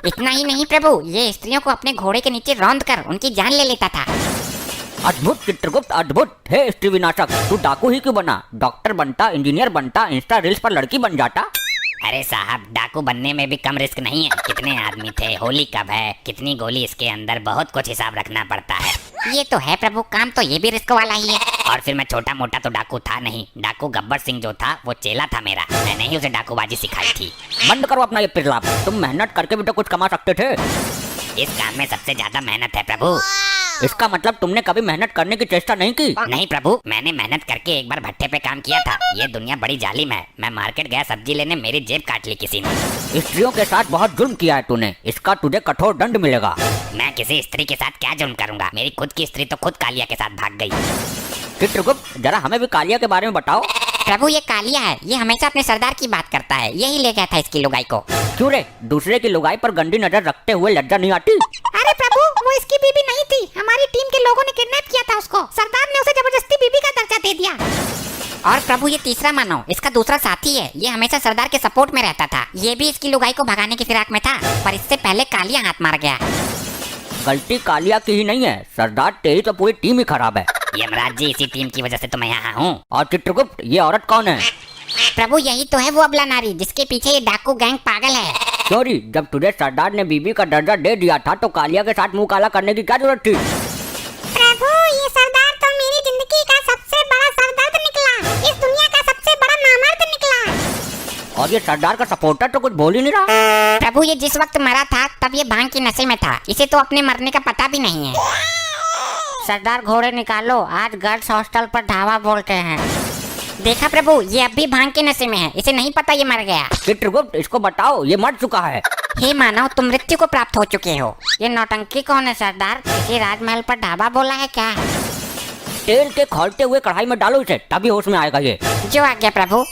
Speaker 2: इतना ही नहीं प्रभु, ये स्त्रियों को अपने घोड़े के नीचे रौंद कर उनकी जान ले लेता था।
Speaker 1: अद्भुत चित्रगुप्त, अद्भुत। हे स्त्री विनाशक, तू डाकू ही क्यों बना? डॉक्टर बनता, इंजीनियर बनता, इंस्टा रील्स पर लड़की बन जाता।
Speaker 4: अरे साहब डाकू बनने में भी कम रिस्क नहीं है। कितने आदमी थे, होली कब है, कितनी गोली इसके अंदर, बहुत कुछ हिसाब रखना पड़ता है।
Speaker 2: ये तो है प्रभु, काम तो ये भी रिस्क वाला ही है।
Speaker 4: और फिर मैं छोटा मोटा तो डाकू था नहीं। डाकू गब्बर सिंह जो था वो चेला था मेरा। मैंने ही उसे डाकूबाजी सिखाई थी।
Speaker 1: बंद करो अपना ये पिरलाप। तुम मेहनत करके भी तो कुछ कमा सकते थे।
Speaker 4: इस काम में सबसे ज्यादा मेहनत है प्रभु।
Speaker 1: इसका मतलब तुमने कभी मेहनत करने की चेष्टा नहीं की?
Speaker 4: नहीं प्रभु, मैंने मेहनत करके एक बार भट्टे पे काम किया था। ये दुनिया बड़ी जालिम है। मैं मार्केट गया सब्जी लेने, मेरी जेब काट ली किसी ने।
Speaker 1: स्त्रियों के साथ बहुत जुल्म किया है तूने, इसका तुझे कठोर दंड मिलेगा।
Speaker 4: मैं किसी स्त्री के साथ क्या जुल्म करूंगा? मेरी खुद की स्त्री तो खुद कालिया के साथ भाग गई।
Speaker 1: चित्रगुप्त, जरा हमें भी कालिया के बारे में बताओ।
Speaker 2: प्रभु ये कालिया है, ये हमेशा अपने सरदार की बात करता है। यही ले गया था इसकी लुगाई को।
Speaker 1: क्यों रे, दूसरे की लुगाई पर गंदी नजर रखते हुए लज्जा नहीं आती?
Speaker 2: अरे प्रभु, वो इसकी बीबी नहीं थी। हमारी टीम के लोगों ने किडनैप किया था उसको। सरदार ने उसे जबरदस्ती बीबी का दर्जा दे दिया। और प्रभु ये तीसरा मानव, इसका दूसरा साथी है। ये हमेशा सरदार के सपोर्ट में रहता था। ये भी इसकी लुगाई को भगाने की फिराक में था, पर इससे पहले कालिया हाथ मार गया।
Speaker 1: गलती कालिया की ही नहीं है सरदार, तेरी तो पूरी टीम ही खराब है।
Speaker 4: यमराज जी, इसी टीम की वजह से तो मैं यहाँ हूँ।
Speaker 1: और चित्रगुप्त, ये औरत कौन है?
Speaker 2: प्रभु यही तो है वो अबला नारी जिसके पीछे ये डाकू गैंग पागल है।
Speaker 1: क्यों री, जब तुझे सरदार ने बीबी का दर्जा दे दिया था तो कालिया के साथ मुंह काला करने की क्या जरूरत थी?
Speaker 2: प्रभु ये सरदार तो मेरी जिंदगी का सबसे बड़ा सरदर्द निकला। इस दुनिया का सबसे बड़ा नामर्द निकला।
Speaker 1: और ये सरदार का सपोर्टर तो कुछ बोल ही नहीं रहा।
Speaker 2: प्रभु ये जिस वक्त मरा था तब ये भांग की नशे में था। इसे तो अपने मरने का पता भी नहीं है।
Speaker 3: सरदार घोड़े निकालो, आज गर्ल्स हॉस्टल पर ढाबा बोलते हैं।
Speaker 2: देखा प्रभु, ये अब भी भांग के नशे में है। इसे नहीं पता ये मर गया।
Speaker 1: चित्रगुप्त, इसको बताओ ये मर चुका है।
Speaker 2: हे मानव, तुम मृत्यु को प्राप्त हो चुके हो।
Speaker 3: ये नौटंकी कौन है सरदार? किसी राजमहल पर ढाबा बोला है क्या?
Speaker 1: तेल के खौलते हुए कढ़ाई में डालो इसे, तभी होश में आएगा ये।
Speaker 2: जो आज्ञा प्रभु।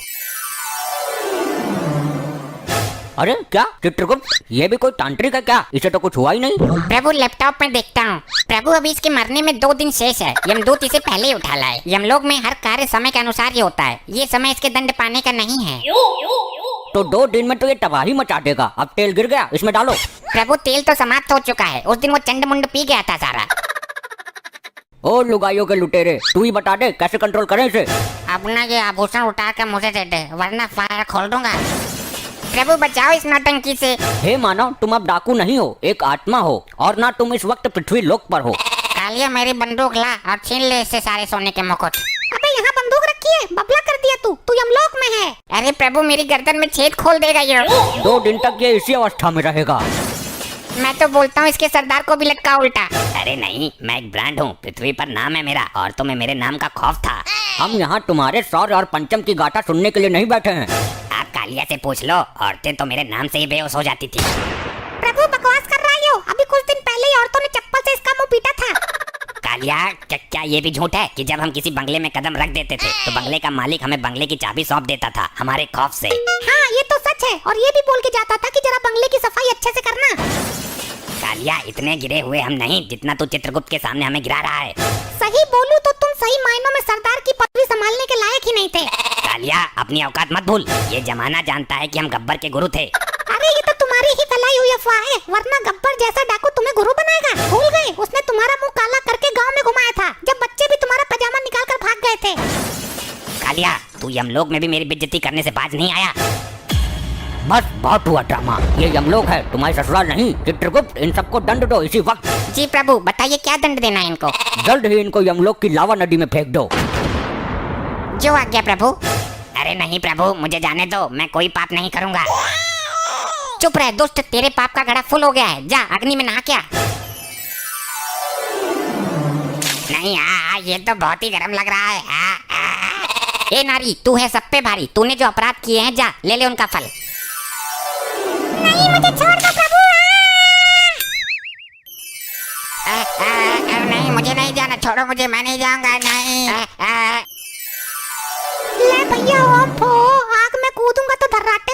Speaker 1: अरे क्या चित्रगुप्त, ये भी कोई तांत्रिक है क्या? इसे तो कुछ हुआ ही नहीं।
Speaker 2: प्रभु लैपटॉप में देखता हूँ। प्रभु अभी इसके मरने में 2 दिन शेष है। यमदूत इसे पहले ही उठा लाए। यमलोक में हर कार्य समय के अनुसार ही होता है। ये समय इसके दंड पाने का नहीं है।
Speaker 1: तो 2 दिन में तो ये तबाही मचा देगा। अब तेल गिर गया, इसमें डालो।
Speaker 2: प्रभु तेल तो समाप्त हो चुका है। उस दिन वो चंड मुंड पी गया था सारा।
Speaker 1: ओ लुगाइयों के लुटेरे, तू ही बता दे कैसे कंट्रोल करें इसे।
Speaker 3: अपना ये आभूषण उतार कर मुझे दे दे, वरना फायर खोल दूंगा।
Speaker 2: प्रभु बचाओ इस नौटंकी से।
Speaker 1: हे मानव, तुम अब डाकू नहीं हो, एक आत्मा हो, और ना तुम इस वक्त पृथ्वी लोक पर हो।
Speaker 3: कालिया मेरी बंदूक ला और छीन ले इससे सारे सोने के मुकुट।
Speaker 2: अबे यहाँ बंदूक रखी है, बबला कर दिया तू यमलोक में है। अरे प्रभु मेरी गर्दन में छेद खोल देगा ये।
Speaker 1: 2 दिन तक ये इसी अवस्था में रहेगा।
Speaker 2: मैं तो बोलता हूँ इसके सरदार को भी लटका उल्टा।
Speaker 4: अरे नहीं, मैं एक ब्रांड हूँ। पृथ्वी पर नाम है मेरा, और तुम्हें मेरे नाम का खौफ था।
Speaker 1: हम यहाँ तुम्हारे शौर्य और पंचम की गाथा सुनने के लिए नहीं बैठे हैं।
Speaker 4: आप कालिया से पूछ लो, औरतें तो मेरे नाम से ही बेहोश हो जाती थी।
Speaker 2: प्रभु बकवास कर रहा हो। अभी कुछ दिन पहले ही औरतों ने चप्पल से इसका मुंह पीटा था।
Speaker 4: कालिया, क्या ये भी झूठ है कि जब हम किसी बंगले में कदम रख देते थे तो बंगले का मालिक हमें बंगले की चाबी सौंप देता था हमारे खौफ से?
Speaker 2: हाँ ये तो सच है। और ये भी बोल के जाता था कि जरा बंगले की सफाई अच्छे से करना।
Speaker 4: कालिया, इतने गिरे हुए हम नहीं जितना तू चित्रगुप्त के सामने हमें गिरा रहा है।
Speaker 2: सही बोलूं तो तुम सही मायनों में सरदार की पदवी संभालने के लायक ही नहीं थे।
Speaker 4: कालिया, अपनी औकात मत भूल। ये जमाना जानता है कि हम गब्बर के गुरु थे।
Speaker 2: अरे ये तो तुम्हारी ही फैलाई हुई अफवाह है, वरना गब्बर जैसा डाकू तुम्हें गुरु बनाएगा। भूल गए, उसने तुम्हारा मुंह काला करके गांव में घुमाया था, जब बच्चे भी तुम्हारा पजामा निकाल कर भाग गए थे।
Speaker 4: कालिया, तू यमलोक में भी मेरी बेइज्जती करने से बाज नहीं आया।
Speaker 1: बस बहुत हुआ ड्रामा। ये यमलोक है, तुम्हारी ससुराल नहीं। चित्रगुप्त, इन सबको दंड दो इसी वक्त।
Speaker 2: जी प्रभु, बताइए क्या दंड देना है इनको?
Speaker 1: जल्द ही इनको यमलोक की लावा नदी में फेंक दो।
Speaker 2: जो आज्ञा प्रभु।
Speaker 4: अरे नहीं प्रभु, मुझे जाने दो, मैं कोई पाप नहीं करूँगा।
Speaker 2: चुप रह दुष्ट, तेरे पाप का घड़ा फुल हो गया है। जा अग्नि में नहा क्या।
Speaker 4: नहीं, ये तो बहुत ही गर्म लग रहा है। ए नारी, तू है सब पे भारी। तूने जो अपराध किए हैं, जा ले ले उनका फल।
Speaker 2: नहीं, मुझे छोड़ दो प्रभु।
Speaker 3: नहीं, मुझे नहीं जाना, छोड़ो मुझे, मैं नहीं जाऊंगा, नहीं।
Speaker 2: ले भैया ओम फो, आग में कूदूंगा तो धर्राटा